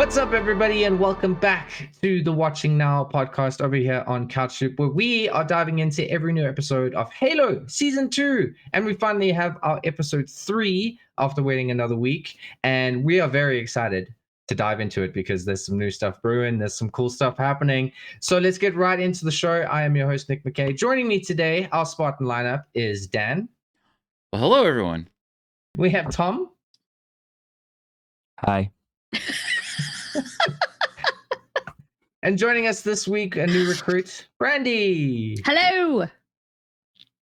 What's up, everybody, and welcome back to the Watching Now podcast over here on CouchSoup, where we are diving into every new episode of Halo Season 2. And we finally have our episode 3 after waiting another week. And we are very excited to dive into it because there's some new stuff brewing, there's some cool stuff happening. So let's get right into the show. I am your host, Nick McKay. Joining me today, our Spartan lineup is Dan. Well, hello, everyone. We have Tom. Hi. And joining us this week, a new recruit, Brandy. Hello.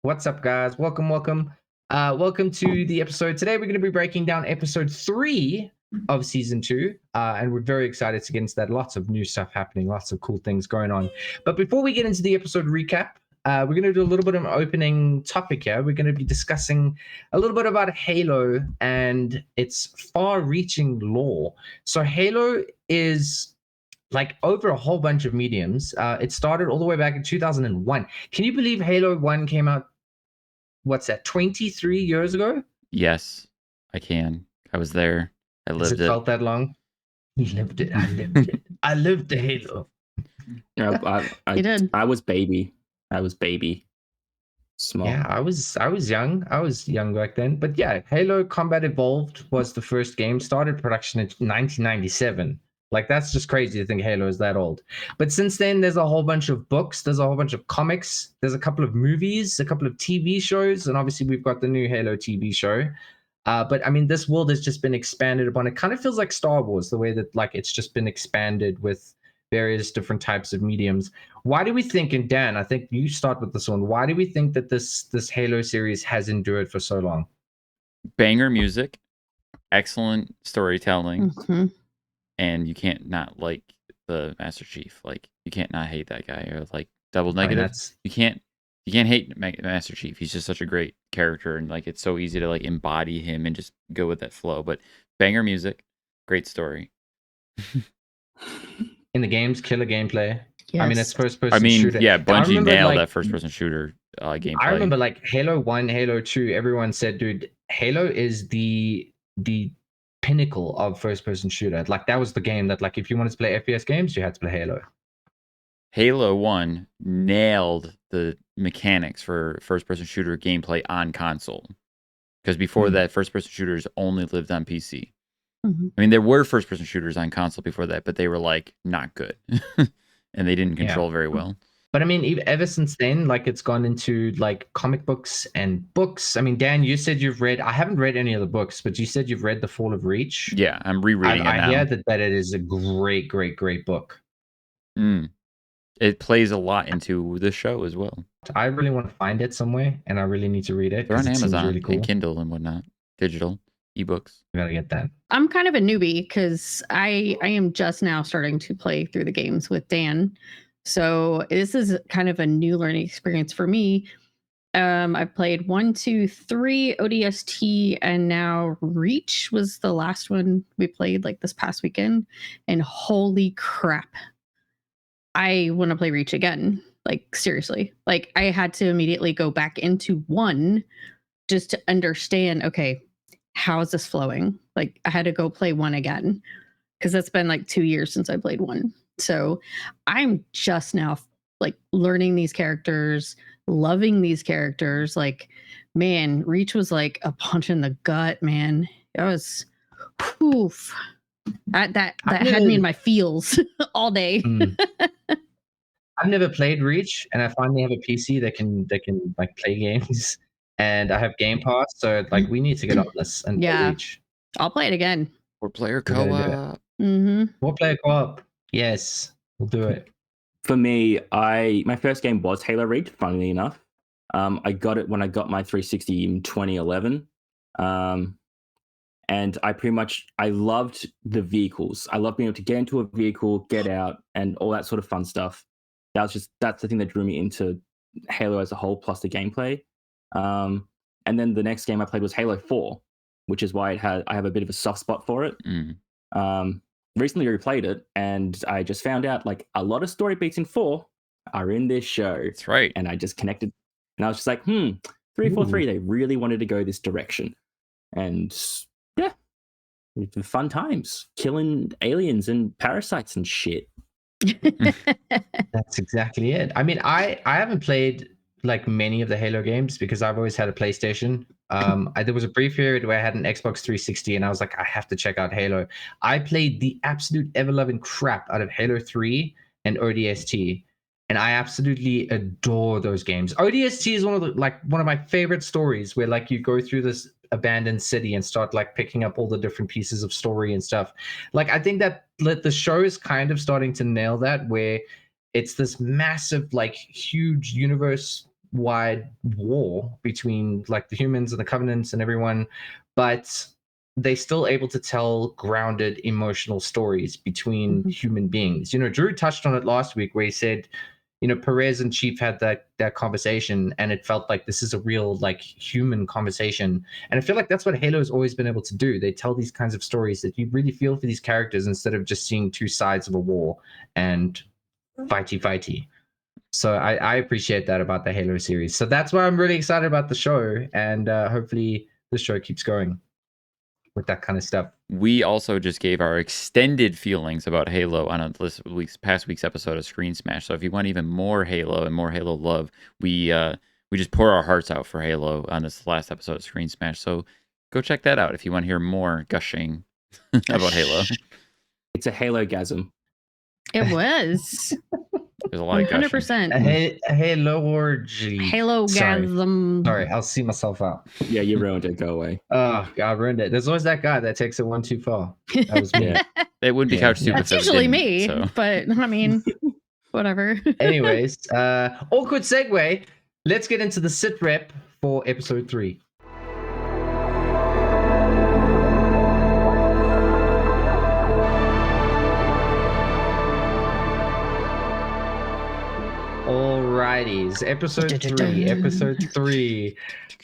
What's up, guys? Welcome. Welcome to the episode. Today, we're going to be breaking down episode 3 of season 2. And we're very excited to get into that. Lots of new stuff happening, lots of cool things going on. But before we get into the episode recap, we're going to do a little bit of an opening topic here. We're going to be discussing a little bit about Halo and its far-reaching lore. So Halo is like over a whole bunch of mediums. It started all the way back in 2001. Can you believe Halo 1 came out, what's that, 23 years ago? Yes, I can. I was there. I lived it. Felt that long? He lived it. I lived it. I lived the Halo. I You did. I was baby. Small. Yeah, I was young. I was young back then. But yeah, Halo Combat Evolved was the first game. Started production in 1997. Like, that's just crazy to think Halo is that old. But since then, there's a whole bunch of books. There's a whole bunch of comics. There's a couple of movies, a couple of TV shows. And obviously, we've got the new Halo TV show. But I mean, this world has just been expanded upon. It kind of feels like Star Wars, the way that like it's just been expanded with various different types of mediums. Why do we think, and Dan, I think you start with this one. Why do we think that this Halo series has endured for so long? Banger music, excellent storytelling, Mhm. and you can't not like the Master Chief. Like, you can't not hate that guy. Or like double negative. You can't hate Master Chief. He's just such a great character, and like it's so easy to like embody him and just go with that flow. But banger music, great story. In the games, killer gameplay. Yes. I mean, it's first-person shooter. Yeah, Bungie remember, nailed like, that first-person shooter gameplay. I remember like Halo 1, Halo 2, everyone said, dude, Halo is the pinnacle of first-person shooter. Like, that was the game that, like, if you wanted to play FPS games, you had to play Halo. Halo 1 nailed the mechanics for first-person shooter gameplay on console. Because before that, first-person shooters only lived on PC. Mhm. I mean, there were first-person shooters on console before that, but they were, like, not good. And they didn't control very well. But I mean, ever since then, like, it's gone into like comic books and books. I mean, Dan, you said you've read, I haven't read any of the books, but you said you've read The Fall of Reach. Yeah, I'm rereading it now. I hear that it is a great book. It plays a lot into the show as well. I really want to find it somewhere, and I really need to read it. They're on Amazon really cool. and Kindle and whatnot. Digital, ebooks. We gotta get that. I'm kind of a newbie because I am just now starting to play through the games with Dan. So this is kind of a new learning experience for me. I've played 1, 2, 3 ODST, and now Reach was the last one we played like this past weekend. And holy crap, I want to play Reach again. Like, seriously. Like, I had to immediately go back into 1 just to understand, okay, how is this flowing? Like, I had to go play 1 again because it's been like 2 years since I played 1. So I'm just now like learning these characters, loving these characters. Like, man, Reach was like a punch in the gut, man. It was poof. That had me in my feels all day. I've never played Reach, and I finally have a PC that can like play games, and I have Game Pass, so like we need to get on this and play Reach. I'll play it again. 4-player co-op. Mm-hmm. 4-player co-op. Yes, we'll do it. For me, my first game was Halo Reach, funnily enough. I got it when I got my 360 in 2011. And I loved the vehicles. I loved being able to get into a vehicle, get out, and all that sort of fun stuff. That's the thing that drew me into Halo as a whole, plus the gameplay. And then the next game I played was Halo 4, which is why I have a bit of a soft spot for it. Recently replayed it, and I just found out like a lot of story beats in 4 are in this show. That's right. And I just connected, and I was just like, 343, they really wanted to go this direction. And yeah, fun times, killing aliens and parasites and shit. That's exactly it. I mean, I haven't played like many of the Halo games because I've always had a PlayStation. There was a brief period where I had an Xbox 360 and I was like, I have to check out Halo. I played the absolute ever-loving crap out of Halo 3 and ODST, and I absolutely adore those games. ODST is one of my favorite stories, where like you go through this abandoned city and start like picking up all the different pieces of story and stuff. Like I think that the show is kind of starting to nail that, where it's this massive, like huge universe wide war between like the humans and the Covenants and everyone, but they still able to tell grounded emotional stories between human beings. You know, Drew touched on it last week where he said, you know, Perez and Chief had that conversation, and it felt like this is a real like human conversation. And I feel like that's what Halo has always been able to do. They tell these kinds of stories that you really feel for these characters instead of just seeing two sides of a war and fighty. So I appreciate that about the Halo series. So that's why I'm really excited about the show, and hopefully the show keeps going with that kind of stuff. We also just gave our extended feelings about Halo on past week's episode of Screen Smash. So if you want even more Halo and more Halo love, we just pour our hearts out for Halo on this last episode of Screen Smash. So go check that out if you want to hear more gushing about Halo. It's a Halo-gasm. It was. There's a lot of gushing. 100%. A Halo orgy. Halo-gasm. Sorry, I'll see myself out. Yeah, you ruined it. Go away. Oh, God, I ruined it. There's always that guy that takes it one too far. That was me. It would be couch soup. That's usually me, but I mean, whatever. Anyways, awkward segue. Let's get into the sit rep for episode 3. Alrighties, episode 3.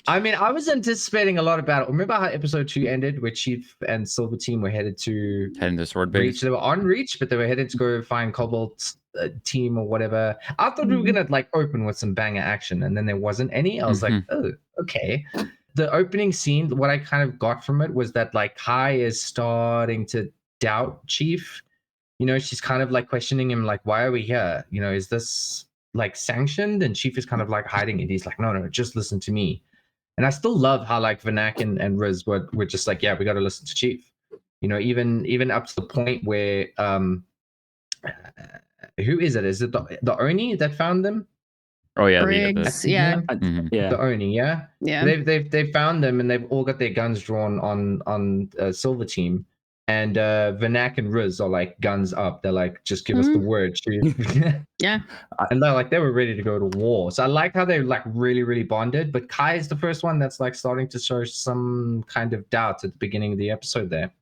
I mean, I was anticipating a lot about it. Remember how episode 2 ended, where Chief and Silver Team were heading to Sword base? Reach. They were on Reach, but they were headed to go find Cobalt's team or whatever. I thought we were gonna like open with some banger action, and then there wasn't any. I was like, oh, okay. The opening scene, what I kind of got from it was that like Kai is starting to doubt Chief. You know, she's kind of like questioning him, like, why are we here? You know, is this like sanctioned? And Chief is kind of like hiding it. He's like, no, just listen to me. And I still love how like Vanic and Riz were just like, yeah, we got to listen to Chief. You know, even up to the point where who is it? Is it the Oni that found them? Oh yeah, Briggs, yeah. The Oni, yeah. They've found them, and they've all got their guns drawn on Silver Team. And Vanic and Riz are like guns up. They're like, just give us the word. Yeah. And they're like, they were ready to go to war. So I like how they like really, really bonded. But Kai is the first one that's like starting to show some kind of doubt at the beginning of the episode there.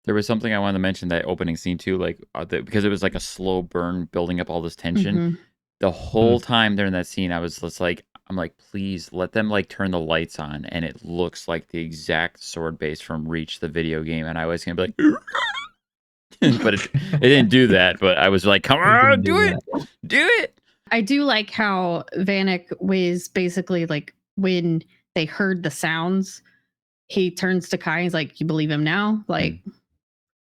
There was something I wanted to mention, that opening scene too, like because it was like a slow burn building up all this tension. The whole time during that scene, I was just like, I'm like, please let them like turn the lights on, and it looks like the exact sword base from Reach, the video game, and I was gonna be like, but it didn't do that. But I was like, come on, do it. I do like how Vanic was basically like, when they heard the sounds, he turns to Kai and he's like, you believe him now? Like,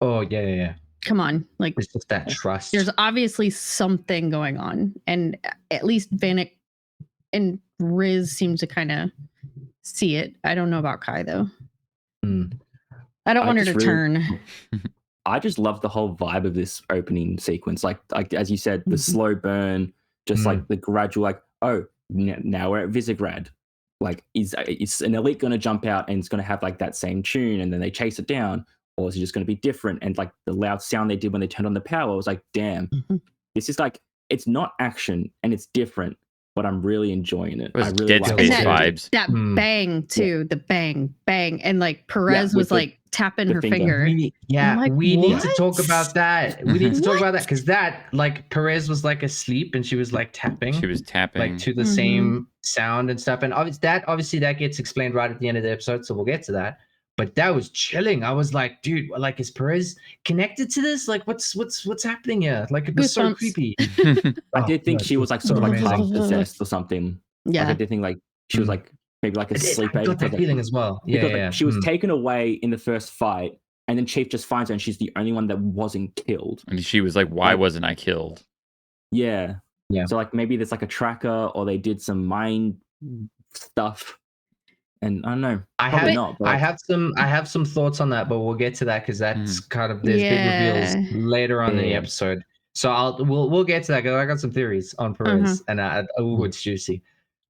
oh yeah. Come on, like it's just that trust. There's obviously something going on, and at least Vanic and Riz seem to kind of see it. I don't know about Kai though. I don't want her to turn. I just love the whole vibe of this opening sequence. Like as you said, the slow burn, just like the gradual, like, oh, now we're at Visegrad. Like, is an elite going to jump out and it's going to have like that same tune, and then they chase it down? Or is it just going to be different? And like the loud sound they did when they turned on the power, I was like, damn, this is like, it's not action and it's different, but I'm really enjoying it. I really Dead Space vibes. That bang too, the bang. And like Perez was like tapping her finger. We need to talk about that. We need to talk about that, because that, like, Perez was like asleep and she was like tapping. She was tapping like to the same sound and stuff. And obviously that gets explained right at the end of the episode, so we'll get to that. But that was chilling. I was like, dude, like, is Perez connected to this? Like, what's happening here? Like, it was so creepy. I did think she was like sort of like half possessed or something. Yeah. Like, I did think like she was like maybe like a sleep aid. I got that feeling as well. Yeah. She was taken away in the first fight, and then Chief just finds her, and she's the only one that wasn't killed. And she was like, "Why wasn't I killed?" Yeah. Yeah. So like maybe there's like a tracker, or they did some mind stuff, and I don't know. I have some thoughts on that, but we'll get to that because that's kind of there's big reveals later on in the episode. So we'll get to that because I got some theories on Perez, and it's juicy.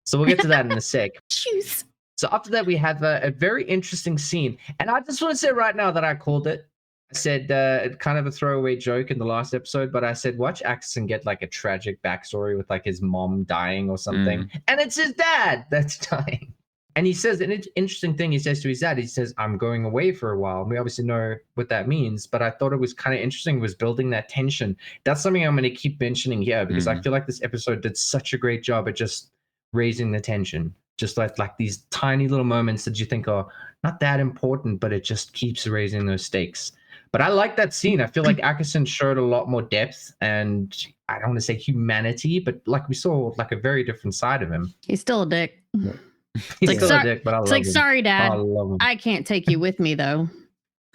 So we'll get to that in a sec. Juice. So after that, we have a very interesting scene, and I just want to say right now that I called it. I said kind of a throwaway joke in the last episode, but I said watch Akerson get like a tragic backstory with like his mom dying or something, and it's his dad that's dying. And he says an interesting thing. He says to his dad, he says, "I'm going away for a while." And we obviously know what that means, but I thought it was kind of interesting. Was building that tension. That's something I'm going to keep mentioning here because I feel like this episode did such a great job at just raising the tension. Just like these tiny little moments that you think are not that important, but it just keeps raising those stakes. But I like that scene. I feel like Akerson showed a lot more depth and I don't want to say humanity, but like we saw like a very different side of him. He's still a dick. He's like, still a dick, but I love him. Sorry, Dad. I love him. I can't take you with me though.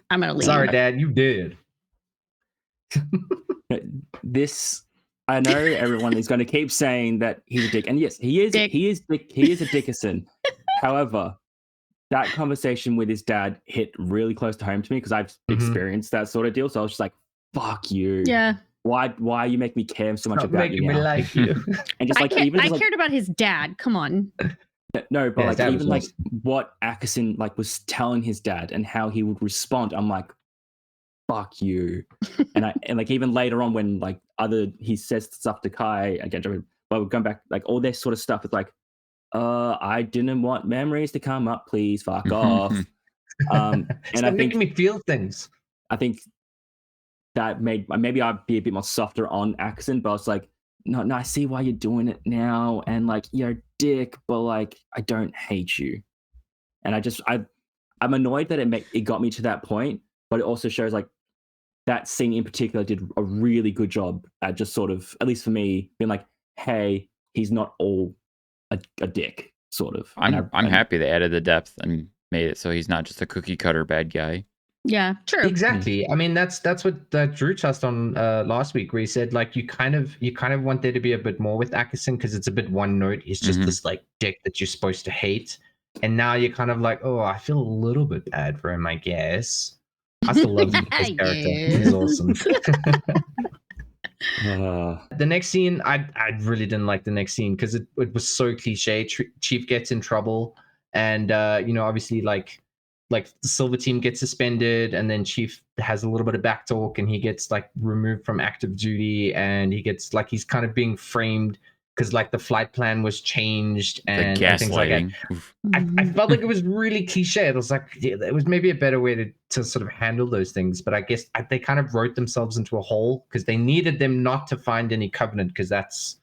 I'm gonna leave. Sorry, Dad, you did. This, I know everyone is going to keep saying that he's a dick, and yes, he is. Dick. He is dick. He is a Dickerson. However, that conversation with his dad hit really close to home to me because I've experienced that sort of deal. So I was just like, "Fuck you." Yeah. Why you make me care so much Not about you making now? me like you. And just like I cared about his dad. Come on. No, but Yeah, like even like what Akerson like was telling his dad and how he would respond, I'm like, fuck you. and like even later on when like he says stuff to Kai again, but we're going back, like all this sort of stuff. It's like, I didn't want memories to come up, please fuck off. And I think making me feel things. I think that maybe I'd be a bit more softer on Akerson, but I was like, no, I see why you're doing it now, and like you're a dick, but like I don't hate you. And I'm annoyed that it got me to that point, but it also shows like that scene in particular did a really good job at just sort of, at least for me, being like, hey, he's not all a dick, sort of. I'm happy they added the depth and made it so he's not just a cookie cutter bad guy. Yeah, true. Exactly. I mean, that's what Drew touched on last week, where he said like you kind of want there to be a bit more with Akerson because it's a bit one note. He's just this like dick that you're supposed to hate, and now you're kind of like, oh, I feel a little bit bad for him, I guess. I still love him as character. He's awesome. The next scene, I really didn't like the next scene because it was so cliche. Chief gets in trouble, and obviously like the Silver Team gets suspended, and then Chief has a little bit of back talk, and he gets like removed from active duty, and he gets like he's kind of being framed because like the flight plan was changed and things like that. I felt like it was really cliche. It was like it was maybe a better way to sort of handle those things, but I guess they kind of wrote themselves into a hole because they needed them not to find any covenant because that's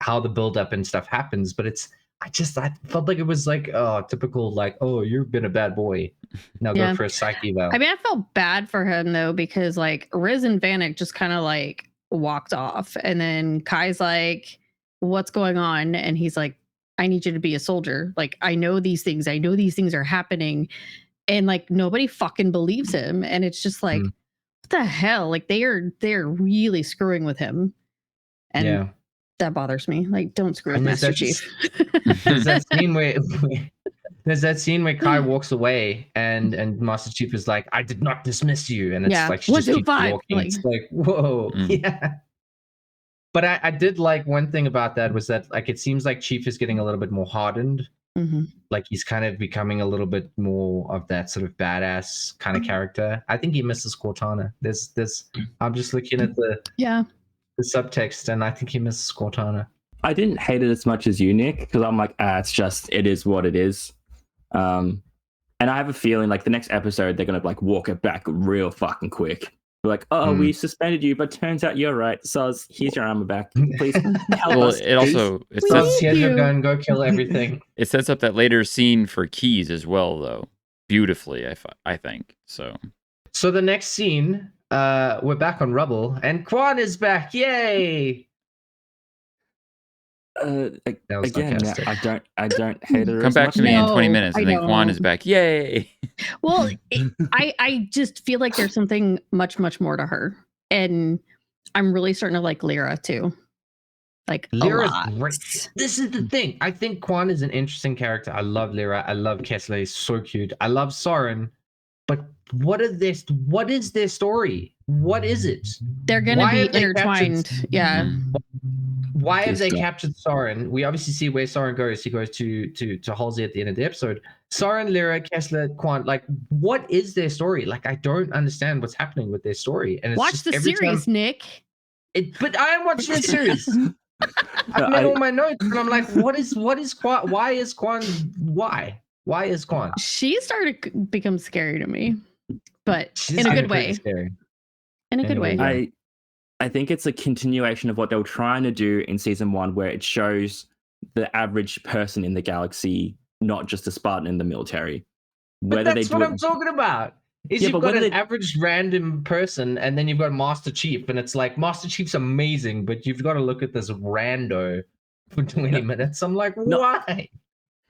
how the buildup and stuff happens. But I felt like it was like typical like, oh, you've been a bad boy, now go for a psyche eval. I mean, I felt bad for him though because like Riz and Vanic just kind of like walked off, and then Kai's like, what's going on? And he's like, I need you to be a soldier. Like, I know these things are happening, and like nobody fucking believes him, and it's just like, what the hell? Like they're really screwing with him, and that bothers me. Like, don't screw with Master Chief. There's that scene where Kai walks away and Master Chief is like, I did not dismiss you. And it's like, she just keeps walking. Like, it's like, whoa. Yeah. But I did like one thing about that was that like, it seems like Chief is getting a little bit more hardened. Like he's kind of becoming a little bit more of that sort of badass kind of character. I think he misses Cortana. There's I'm just looking at the subtext, and I think he misses Cortana. I didn't hate it as much as you, Nick, because I'm like, it is what it is. And I have a feeling like the next episode they're gonna like walk it back real fucking quick. We're like, we suspended you, but turns out you're right. So here's your armor back. Please help us. Go kill everything. It sets up that later scene for Keys as well, though, beautifully. I think so. So the next scene, we're back on Rubble, and Quan is back. Yay! Again, sarcastic. I don't hate her Come as back much. to me in 20 No, minutes, I and then Quan is don't. back. Yay! Well, I just feel like there's something much more to her, and I'm really starting to like Lyra too. Like Lyra's a lot. great. This is the thing. I think Quan is an interesting character. I love Lyra. I love Kessler. He's so cute. I love Soren. But what is their story? What is it? They're gonna Why be have they intertwined. captured- Yeah. Why have they Just, captured Soren? We obviously see where Soren goes. He goes to Halsey at the end of the episode. Soren, Lyra, Kessler, Quan. Like, what is their story? Like, I don't understand what's happening with their story. And it's Watch just the every series, time, Nick. but I am watching the series. I've made all my notes, and I'm like, what is Quan? Why is Quan? Why is Quan? She started to become scary to me, but She's in a good pretty way. scary. In a good way. way. I think it's a continuation of what they were trying to do in season 1, where it shows the average person in the galaxy, not just a Spartan in the military. But that's what I'm talking about. Is Yeah, you've but got whether an average random person, and then you've got Master Chief, and it's like Master Chief's amazing, but you've got to look at this rando for 20 minutes. I'm like, why?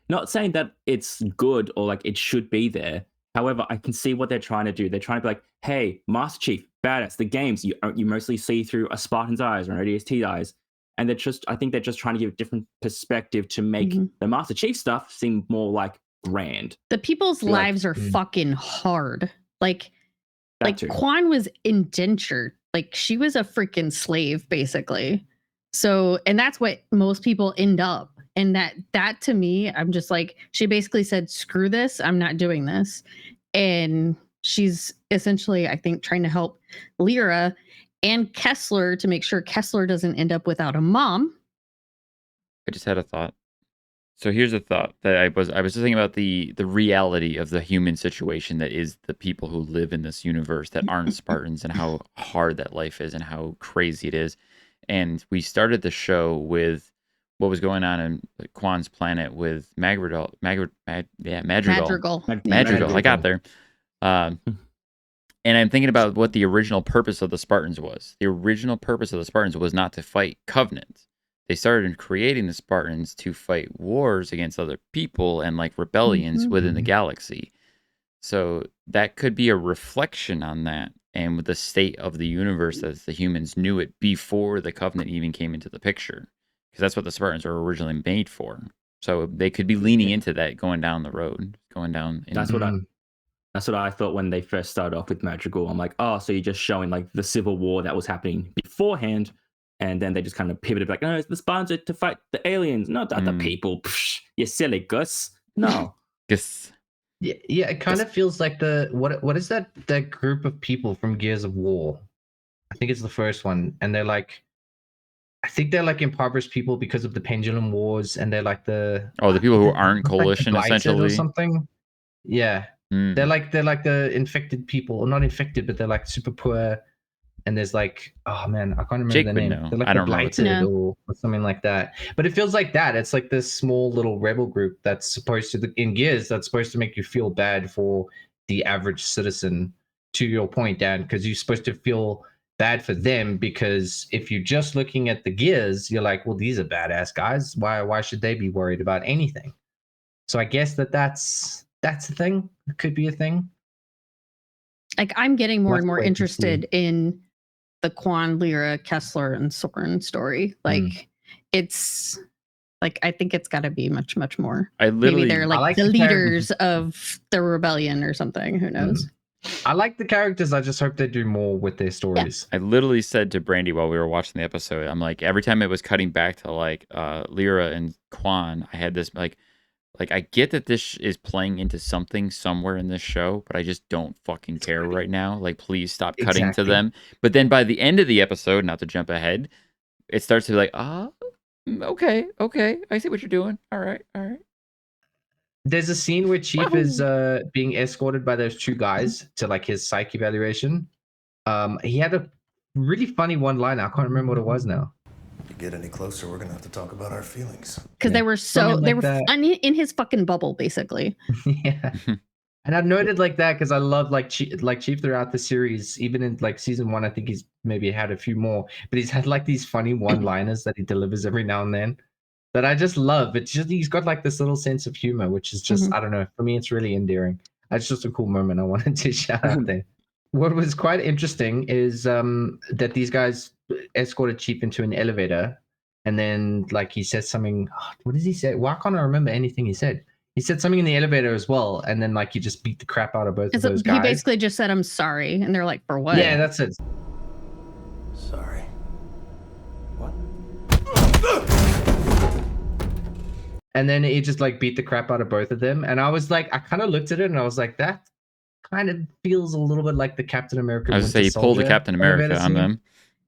Not saying that it's good or like it should be there. However, I can see what they're trying to do. They're trying to be like, hey, Master Chief, badass. The games you mostly see through a Spartan's eyes or an ODST eyes. And I think they're just trying to give a different perspective to make the Master Chief stuff seem more like grand. The people's lives are fucking hard. Like Quan was indentured. Like she was a freaking slave, basically. So, and that's what most people end up. And that to me, I'm just like, she basically said, screw this, I'm not doing this. And she's essentially, I think, trying to help Lyra and Kessler to make sure Kessler doesn't end up without a mom. I just had a thought. So here's a thought that I was just thinking about the reality of the human situation that is the people who live in this universe that aren't Spartans, and how hard that life is and how crazy it is. And we started the show with what was going on in Quan's planet with Madrigal. Madrigal. I got there. And I'm thinking about what the original purpose of the Spartans was. The original purpose of the Spartans was not to fight Covenant. They started creating the Spartans to fight wars against other people and like rebellions within the galaxy. So that could be a reflection on that, and with the state of the universe as the humans knew it before the Covenant even came into the picture. Because that's what the Spartans were originally made for. So they could be leaning into that going down the road, going down. That's what I thought when they first started off with Madrigal. I'm like, oh, so you're just showing like the civil war that was happening beforehand, and then they just kind of pivoted like, no, it's the Spartans are to fight the aliens, not the other people. Psh, you silly Gus. No. Gus. Yeah, it kind of feels like what is that group of people from Gears of War? I think it's the first one, and they're like, I think they're like impoverished people because of the Pendulum Wars, and they're like the people who aren't coalition like essentially or something. Yeah, they're like the infected people, or not infected, but they're like super poor. And there's like, oh man, I can't remember Jake the would name. know. They're like I don't the Blighted or something like that. But it feels like that. It's like this small little rebel group that's supposed to, in Gears, that's supposed to make you feel bad for the average citizen. To your point, Dan, because you're supposed to feel bad for them, because if you're just looking at the Gears, you're like, well, these are badass guys. Why should they be worried about anything? So I guess that's a thing. It could be a thing. Like I'm getting more and more interested in the Quan, Lyra, Kessler, and Soren story. Like it's like, I think it's got to be much more. Maybe they're like the leaders of the rebellion or something. Who knows? I like the characters. I just hope they do more with their stories. I literally said to Brandy while we were watching the episode, I'm like, every time it was cutting back to like Lyra and Quan, I had this like I get that this is playing into something somewhere in this show, but I just don't fucking care right now. Like, please stop cutting to them. But then by the end of the episode, not to jump ahead, it starts to be like, okay, I see what you're doing. All right. There's a scene where Chief is being escorted by those two guys to like his psych evaluation. He had a really funny one-liner. I can't remember what it was now. You get any closer, we're gonna have to talk about our feelings. Because they were in his fucking bubble, basically. Yeah. And I've noted like that because I love like Chief throughout the series. Even in like season 1, I think he's maybe had a few more, but he's had like these funny one-liners that he delivers every now and then. that I just love. It's just he's got like this little sense of humor, which is just I don't know. For me, it's really endearing. It's just a cool moment I wanted to shout out there. What was quite interesting is that these guys escorted Chief into an elevator, and then like he said something. What does he say? Why can't I remember anything he said? He said something in the elevator as well, and then like he just beat the crap out of both of those guys. He basically just said, "I'm sorry," and they're like, "For what?" Yeah, that's it. Sorry. What? And then he just like beat the crap out of both of them, and I was like, I kind of looked at it and I was like, that kind of feels a little bit like the Captain America. I was say he pulled the Captain America on them.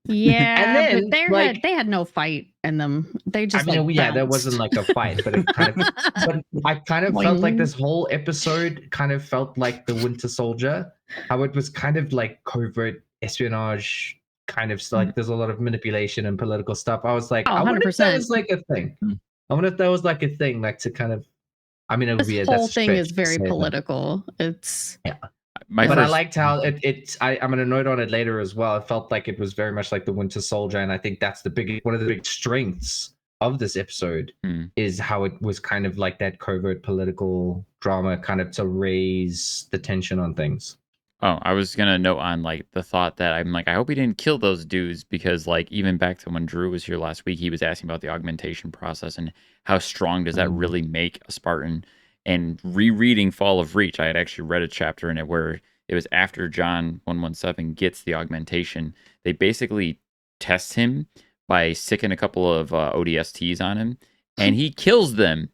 Yeah, and then, but they had no fight in them. They just there wasn't like a fight, but it kind of. But I kind of felt like this whole episode kind of felt like the Winter Soldier, how it was kind of like covert espionage, kind of like there's a lot of manipulation and political stuff. I was like, I wonder if that was like a thing. I wonder if that was like a thing, like to kind of. I mean, it would be this whole thing is very political. It's I liked how I'm going to note on it later as well. It felt like it was very much like the Winter Soldier, and I think that's one of the big strengths of this episode is how it was kind of like that covert political drama, kind of to raise the tension on things. Oh, I was gonna note on like the thought that I'm like, I hope he didn't kill those dudes, because like even back to when Drew was here last week, he was asking about the augmentation process and how strong does that really make a Spartan. And rereading Fall of Reach, I had actually read a chapter in it where it was after John 117 gets the augmentation. They basically test him by sicking a couple of ODSTs on him, and he kills them,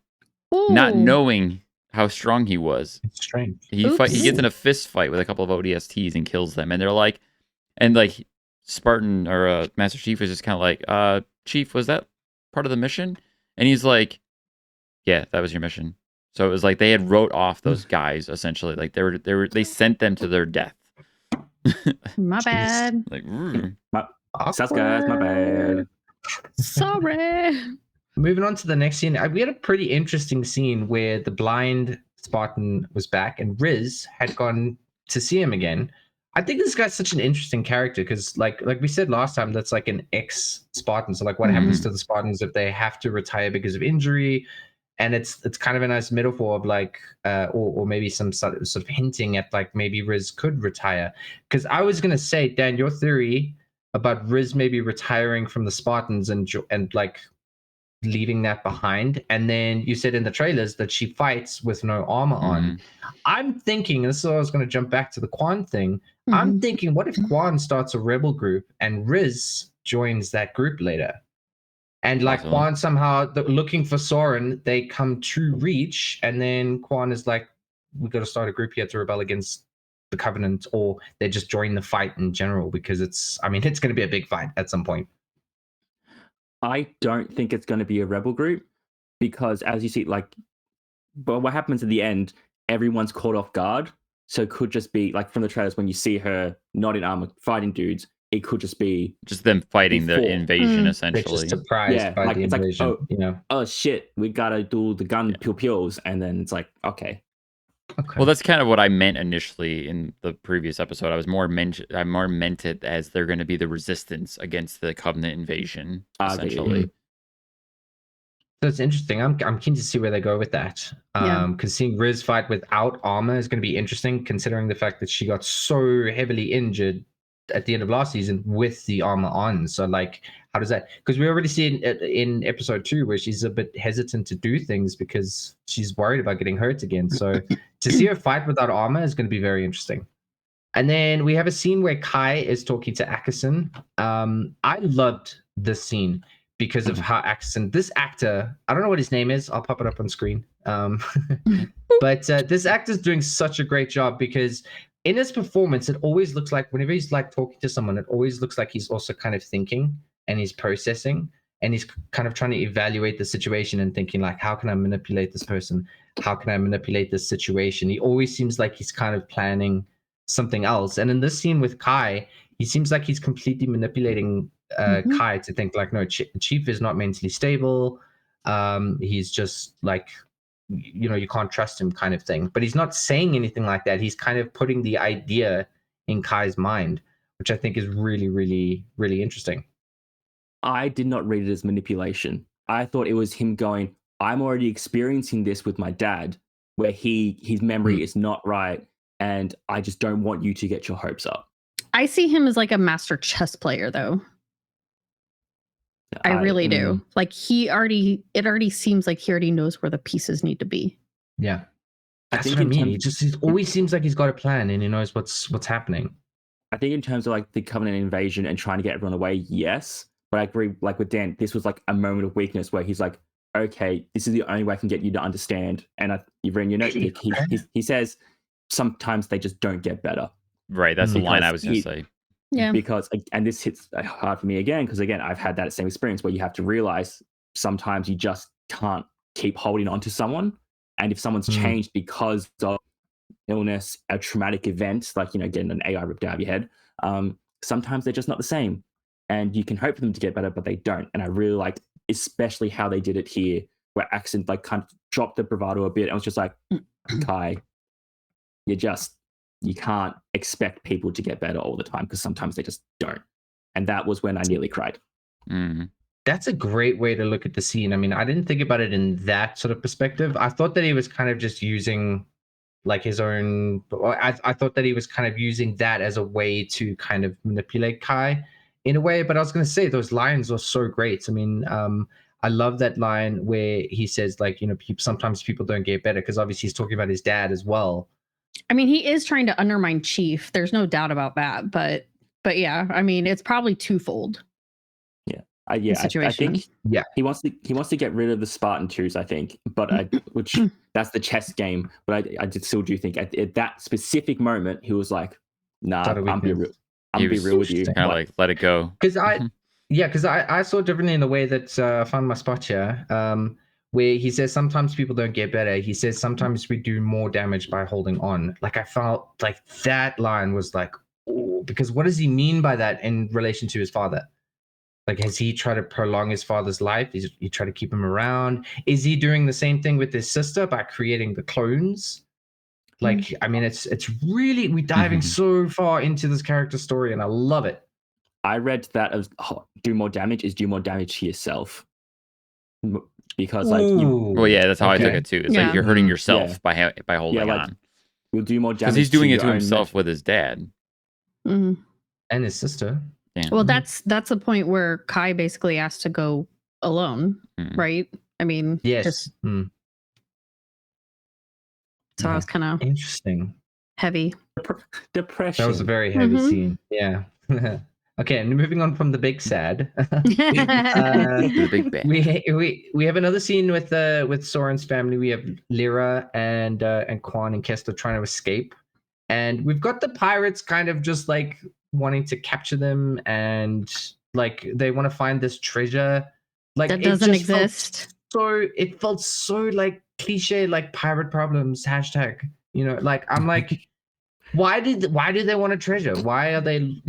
not knowing how strong he was. It's strange. He gets in a fist fight with a couple of ODSTs and kills them, and they're like, Spartan or Master Chief is just kind of like, Chief, was that part of the mission? And he's like, yeah, that was your mission. So it was like they had wrote off those guys essentially, like they sent them to their death. My bad. Like, Sus guys, my bad. Sorry. Moving on to the next scene, we had a pretty interesting scene where the blind Spartan was back and Riz had gone to see him again. I think this guy's such an interesting character because, like we said last time, that's like an ex-Spartan. So, like, what happens to the Spartans if they have to retire because of injury? And it's kind of a nice metaphor of like, or maybe some sort of hinting at like maybe Riz could retire. Because I was gonna say, Dan, your theory about Riz maybe retiring from the Spartans and like leaving that behind, and then you said in the trailers that she fights with no armor on. I'm thinking, this is what I was going to jump back to the Quan thing. I'm thinking, what if Quan starts a rebel group and Riz joins that group later? And like Quan somehow looking for Soren, they come to Reach, and then Quan is like, we got to start a group here to rebel against the Covenant, or they just join the fight in general, because it's going to be a big fight at some point. I don't think it's going to be a rebel group, because as you see, but what happens at the end, everyone's caught off guard. So it could just be like from the trailers, when you see her not in armor fighting dudes, it could just be just them fighting the invasion, essentially. They're just surprised by the invasion. Like, oh shit, we gotta do the gun pew-pews, and then it's like, okay. Well, that's kind of what I meant initially in the previous episode. I more meant it as they're going to be the resistance against the Covenant invasion, essentially. So it's interesting. I'm keen to see where they go with that. Because seeing Riz fight without armor is going to be interesting, considering the fact that she got so heavily injured at the end of last season with the armor on. So like, how does that? Because we already see in episode 2 where she's a bit hesitant to do things because she's worried about getting hurt again. So to see her fight without armor is going to be very interesting. And then we have a scene where Kai is talking to Akerson. I loved this scene because of how Akerson, this actor, I don't know what his name is. I'll pop it up on screen. But this actor's doing such a great job, because in his performance, it always looks like whenever he's like talking to someone, it always looks like he's also kind of thinking and he's processing and he's kind of trying to evaluate the situation and thinking like, how can I manipulate this person? How can I manipulate this situation? He always seems like he's kind of planning something else. And in this scene with Kai, he seems like he's completely manipulating Kai to think like, no, Chief is not mentally stable. He's just like, you can't trust him kind of thing. But he's not saying anything like that. He's kind of putting the idea in Kai's mind, which I think is really, really, really interesting. I did not read it as manipulation. I thought it was him going, I'm already experiencing this with my dad, where his memory is not right, and I just don't want you to get your hopes up. I see him as like a master chess player, though. I really do. Like it already seems like he already knows where the pieces need to be. Yeah. That's what I mean. He always seems like he's got a plan and he knows what's happening. I think in terms of like the Covenant invasion and trying to get everyone away, yes. But I agree, like with Dan, this was like a moment of weakness where he's like, okay, this is the only way I can get you to understand. And you've written your note, he says, sometimes they just don't get better. Right, that's the line I was going to say. Yeah. Because, and this hits hard for me again, because again, I've had that same experience where you have to realize sometimes you just can't keep holding on to someone. And if someone's changed because of illness, a traumatic event, like, getting an AI ripped out of your head, sometimes they're just not the same. And you can hope for them to get better, but they don't. And I really liked, especially how they did it here, where Akerson like kind of dropped the bravado a bit and was just like, Kai, you can't expect people to get better all the time, because sometimes they just don't. And that was when I nearly cried. That's a great way to look at the scene. I mean, I didn't think about it in that sort of perspective. I thought that he was kind of just using like his own, I thought that he was kind of using that as a way to kind of manipulate Kai in a way. But I was going to say, those lines are so great. I mean, I love that line where he says, like, sometimes people don't get better, because obviously he's talking about his dad as well. I mean, he is trying to undermine Chief. There's no doubt about that. But yeah, I mean, it's probably twofold. I think he wants to get rid of the Spartan twos, I think, but which that's the chess game. But I still do think at that specific moment he was like, "Nah, I'm be real with you." Kind of like let it go. Because I saw it differently in the way that I found my spot here, where he says sometimes people don't get better. He says sometimes we do more damage by holding on. Like, I felt like that line was like, oh, because what does he mean by that in relation to his father? Like, has he tried to prolong his father's life? Is he try to keep him around? Is he doing the same thing with his sister by creating the clones? Like, I mean, it's really, we're diving so far into this character story, and I love it. I read that as do more damage to yourself, because like, well, yeah, that's how I took it too. It's like you're hurting yourself by holding on. You'll do more damage because he's doing it to himself with his dad and his sister. Yeah. Well, that's the point where Kai basically has to go alone, right? I mean, yes. So I was kind of interesting, heavy, depression. That was a very heavy scene. Yeah. Okay, and moving on from the big sad, the big bad. We have another scene with Soren's family. We have Lyra and Quan and Kester trying to escape, and we've got the pirates kind of just like wanting to capture them, and like they want to find this treasure like that doesn't exist. So it felt so like cliche, like pirate problems hashtag, like I'm like, why do they want a treasure? Why are they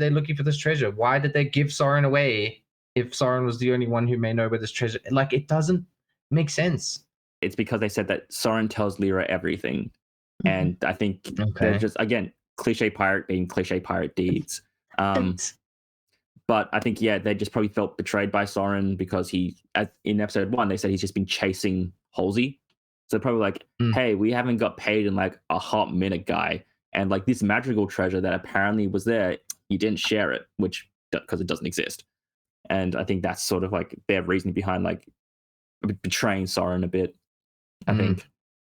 looking for this treasure? Why did they give Soren away if Soren was the only one who may know where this treasure? Like, it doesn't make sense. It's because they said that Soren tells Lyra everything, and I think they're just, again, cliche pirate being cliche pirate deeds. But I think, they just probably felt betrayed by Soren, because in episode 1, they said he's just been chasing Halsey. So probably like, hey, we haven't got paid in like a hot minute, guy. And like this magical treasure that apparently was there, you didn't share it, because it doesn't exist. And I think that's sort of like their reasoning behind like betraying Soren a bit. I think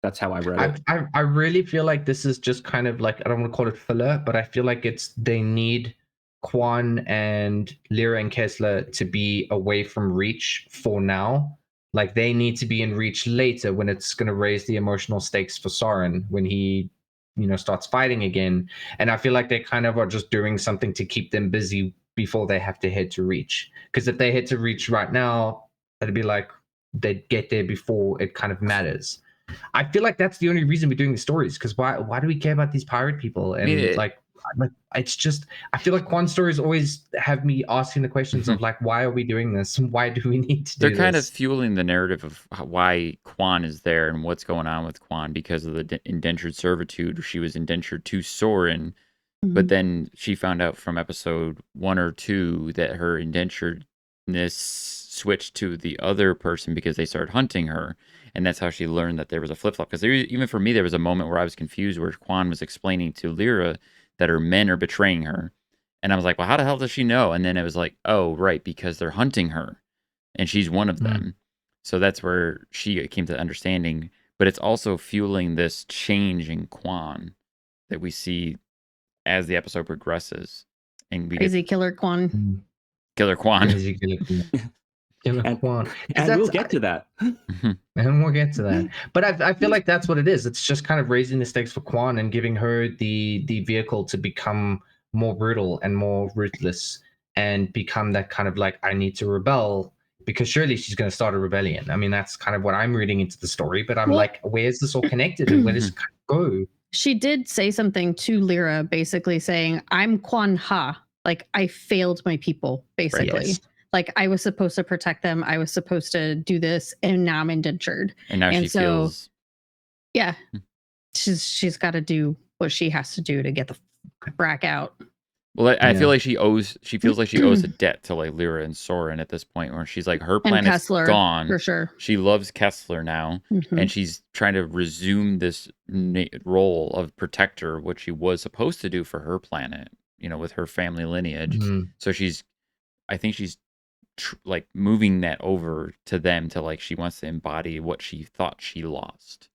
that's how I read it. I really feel like this is just kind of like, I don't want to call it filler, but I feel like they need Quan and Lyra and Kessler to be away from Reach for now. Like, they need to be in Reach later, when it's going to raise the emotional stakes for Soren when he, starts fighting again. And I feel like they kind of are just doing something to keep them busy before they have to head to Reach. Because if they head to Reach right now, it'd be like they'd get there before it kind of matters. I feel like that's the only reason we're doing the stories, because why do we care about these pirate people? And it's just, I feel like Quan's stories always have me asking the questions of like, why are we doing this? Why do we need to do this? They're kind of fueling the narrative of why Quan is there and what's going on with Quan, because of the indentured servitude. She was indentured to Soren, but then she found out from episode 1 or 2 that her indenturedness switched to the other person because they started hunting her. And that's how she learned that there was a flip-flop. Because even for me, there was a moment where I was confused where Quan was explaining to Lyra that her men are betraying her. And I was like, well, how the hell does she know? And then it was like, oh, right, because they're hunting her. And she's one of them. So that's where she came to understanding. But it's also fueling this change in Quan that we see as the episode progresses. And we Crazy Killer Quan. Killer Quan. Crazy Killer Quan. And we'll get to that. And we'll get to that. But I feel like that's what it is. It's just kind of raising the stakes for Quan and giving her the vehicle to become more brutal and more ruthless and become that kind of like, I need to rebel, because surely she's going to start a rebellion. I mean, that's kind of what I'm reading into the story, but I'm like, where's this all connected and where does it go? She did say something to Lyra, basically saying, I'm Quan Ha. Like, I failed my people, basically. Right, yes. Like, I was supposed to protect them. I was supposed to do this, and now I'm indentured. And now she feels... Yeah. She's got to do what she has to do to get the frack out. Well, I feel like she feels like she owes a debt to like Lyra and Soren at this point, where she's like, her planet's gone. For sure. She loves Kessler now, and she's trying to resume this role of protector, which she was supposed to do for her planet, you know, with her family lineage. So I think she's like moving that over to them, to like, she wants to embody what she thought she lost.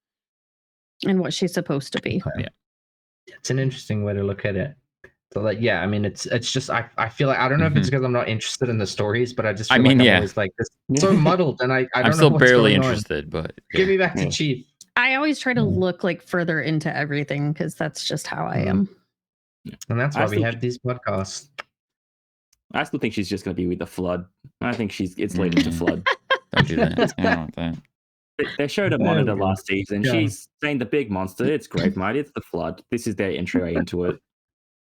And what she's supposed to be. Okay. Yeah. It's an interesting way to look at it. So like, yeah, I mean, it's just, I feel like, I don't know if it's because I'm not interested in the stories, but I just feel like I'm always like, it's so muddled, and I don't know. I'm still barely interested, but give me back to Chief. I always try to look like further into everything, because that's just how I am. And that's why we have these podcasts. I still think she's just going to be with the Flood. I think it's leading to Flood. Don't do that. I don't want that. They showed a monitor last season. She's saying the big monster. It's Gravemind. It's the Flood. This is their entry into it.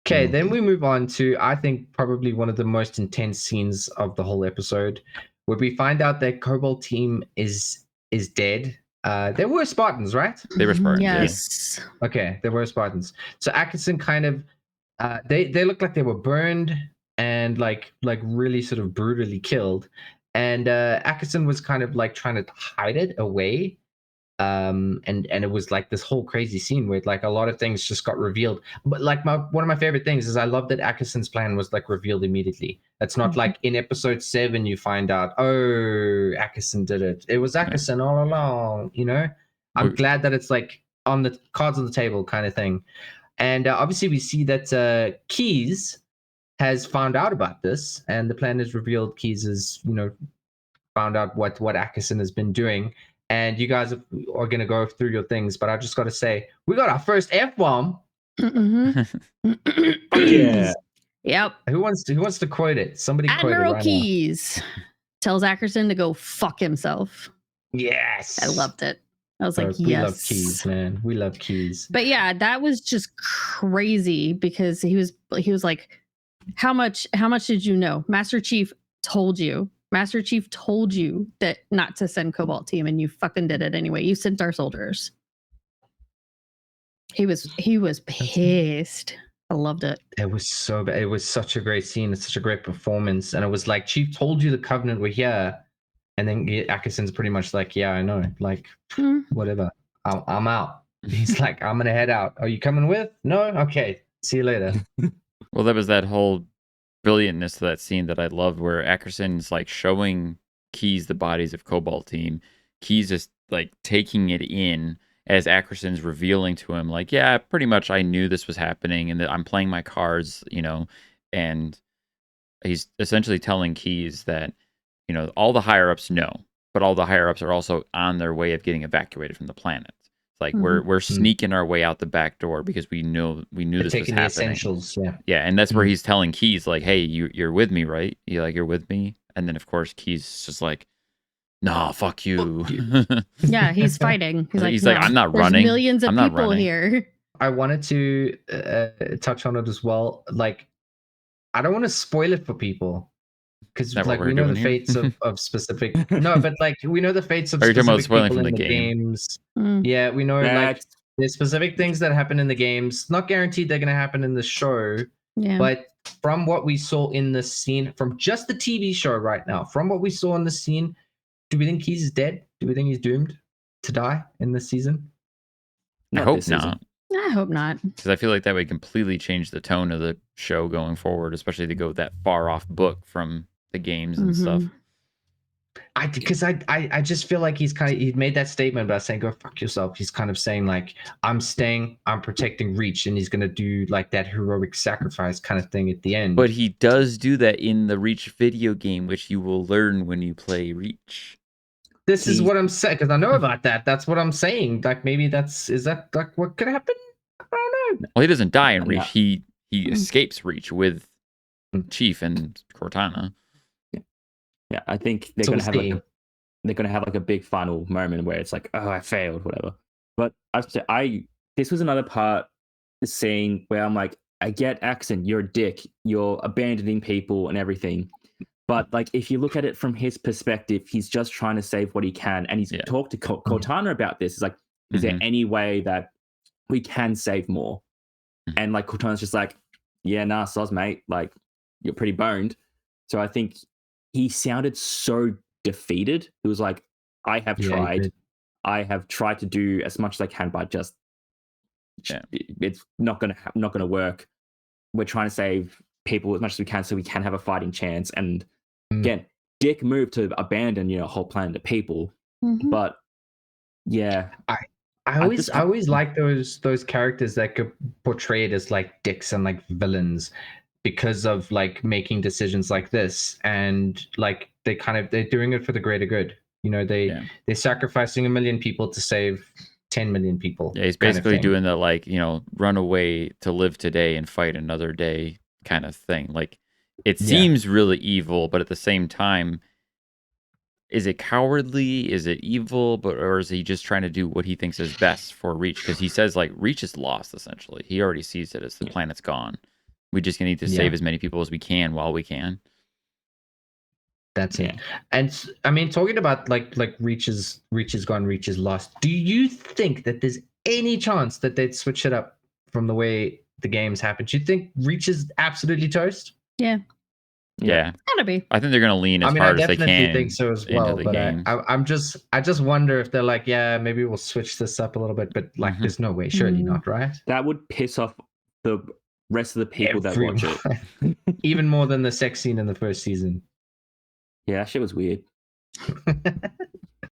Okay, then we move on to, I think, probably one of the most intense scenes of the whole episode, where we find out that Cobalt team is dead. They were Spartans, right? They were Spartans. Yes. Yeah. Okay, they were Spartans. So Akerson kind of, they looked like they were burned and like really sort of brutally killed. And Akerson was kind of like trying to hide it away. And it was like this whole crazy scene where like a lot of things just got revealed. But like one of my favorite things is I love that Akerson's plan was like revealed immediately. It's not like in episode 7 you find out, oh, Akerson did it. It was Akerson all along, you know? I'm glad that it's like on the cards on the table kind of thing. And obviously we see that Keys has found out about this, and the plan is revealed. Keys has, you know, found out what Akerson has been doing. And you guys are going to go through your things, but I just got to say, we got our first F-bomb. Yeah. Yep. Who wants to quote it? Somebody quote it. Admiral right Keys tells Akerson to go fuck himself. Yes. I loved it. I was like, we yes. love Keys, man. We love Keys. But yeah, that was just crazy, because he was like, how much did you know? Master Chief told you that not to send Cobalt team, and you fucking did it anyway. You sent our soldiers. He was pissed. I loved it. It was so bad. It was such a great scene. It's such a great performance. And it was like, Chief told you the Covenant were here. And then Akerson's pretty much like, yeah, I know. Like, whatever. I'm out. He's like, I'm going to head out. Are you coming with? No? Okay. See you later. Well, that was that whole brilliantness to that scene that I loved, where Akerson's like showing Keys the bodies of Cobalt team. Keys is like taking it in as Akerson's revealing to him, like, yeah, pretty much I knew this was happening and that I'm playing my cards, you know, and he's essentially telling Keys that, you know, all the higher ups know, but all the higher ups are also on their way of getting evacuated from the planet. Like we're sneaking our way out the back door because we knew this was happening. Essentials, yeah, and that's where he's telling Keys, like, hey, you're with me, right? You're with me. And then of course Keys just like, nah, fuck you. Yeah, he's fighting. He's like, I'm not there's running. Millions of people here. I wanted to touch on it as well. Like, I don't want to spoil it for people. Because like we know the fates of specific but like we know the fates of specific people in the games. Yeah, we know like there's specific things that happen in the games. Not guaranteed they're gonna happen in the show. Yeah. But from what we saw in the scene, from just the TV show right now, from what we saw in the scene, do we think Keys is dead? Do we think he's doomed to die in this season? I hope not. I hope not. Because I feel like that would completely change the tone of the show going forward, especially to go that far off book from the games and stuff. Because I just feel like he made that statement about saying go fuck yourself. He's kind of saying like I'm staying, I'm protecting Reach, and he's gonna do like that heroic sacrifice kind of thing at the end. But he does do that in the Reach video game, which you will learn when you play Reach. This is what I'm saying, because I know about that. That's what I'm saying. Like maybe is that like what could happen? I don't know. Well, he doesn't die in Reach. He escapes Reach with Chief and Cortana. Yeah, I think they're gonna have like a big final moment where it's like, oh, I failed, whatever. But this was another part, the scene where I'm like, I get Akerson, you're a dick, you're abandoning people and everything. But like, if you look at it from his perspective, he's just trying to save what he can, and he's talked to Cortana about this. It's like, is there any way that we can save more? And like Cortana's just like, yeah, nah, soz, mate, like you're pretty boned. So I think he sounded so defeated. It was like, I have tried. I have tried to do as much as I can, but just it's not gonna work. We're trying to save people as much as we can so we can have a fighting chance. And again, dick move to abandon a whole planet of people. But yeah, I always like those characters that get portrayed as like dicks and like villains, because of like making decisions like this, and like they're doing it for the greater good. They're sacrificing 1 million people to save 10 million people. Yeah, he's basically doing the like, run away to live today and fight another day kind of thing. Like it seems really evil, but at the same time, is it cowardly? Is it evil? Or is he just trying to do what he thinks is best for Reach? Because he says like Reach is lost essentially. He already sees it as the planet's gone. We just need to save as many people as we can while we can. That's it. And I mean, talking about like Reach is gone, Reach is lost. Do you think that there's any chance that they'd switch it up from the way the games happen? Do you think Reach is absolutely toast? Yeah. Gotta be. I think they're gonna lean as hard as they can. I definitely think so as well. But I just wonder if they're like, yeah, maybe we'll switch this up a little bit. But like, there's no way. Surely not, right? That would piss off the rest of the people that watch it. Even more than the sex scene in the first season. Yeah, that shit was weird.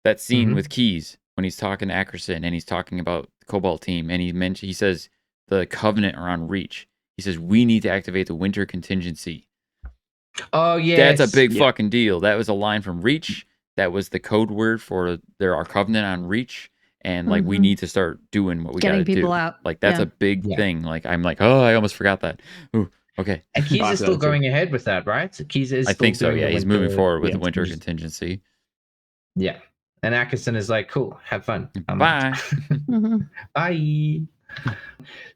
That scene with Keys when he's talking to Akerson and he's talking about the Cobalt team, and he says the Covenant are on Reach. He says we need to activate the winter contingency. Oh yeah, that's a big fucking deal. That was a line from Reach. That was the code word for there are Covenant on Reach. And like we need to start doing what we got to do. Getting people out. Like that's a big thing. Like I'm like, oh, I almost forgot that. Ooh, okay. And Keys is still going ahead with that, right? So Keys is. I think so. Yeah, he's moving forward with the winter contingency. Yeah, and Akerson is like, cool, have fun. Bye. Bye.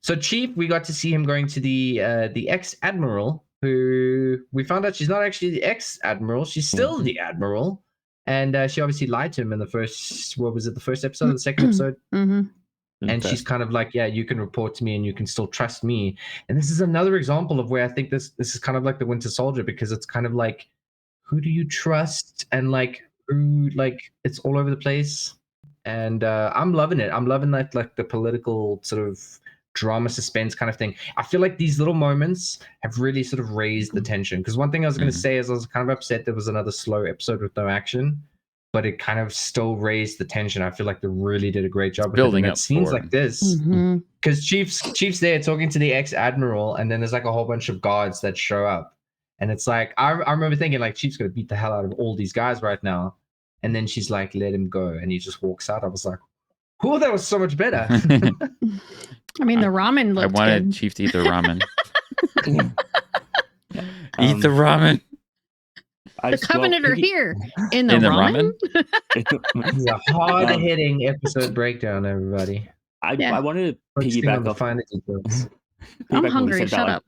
So Chief, we got to see him going to the ex-admiral, who we found out she's not actually the ex-admiral. She's still the admiral. And she obviously lied to him in the first, the first episode or the second episode? And she's kind of like, yeah, you can report to me and you can still trust me. And this is another example of where I think this is kind of like the Winter Soldier, because it's kind of like, who do you trust? And like, who, like, it's all over the place. And I'm loving it. I'm loving that, like the political sort of drama suspense kind of thing. I feel like these little moments have really sort of raised the tension. Because one thing I was going to say is I was kind of upset there was another slow episode with no action, but it kind of still raised the tension. I feel like they really did a great job building with up scenes like this. Because Chief's there talking to the ex-admiral, and then there's like a whole bunch of guards that show up. And it's like, I remember thinking like, Chief's going to beat the hell out of all these guys right now. And then she's like, let him go. And he just walks out. I was like, oh, that was so much better. I mean, the ramen looked I wanted good. Chief to eat the ramen. Eat the ramen. The Covenant are here in the ramen. It's a hard-hitting episode breakdown, everybody. I wanted to piggyback off. Finer details. I'm hungry. Shut up.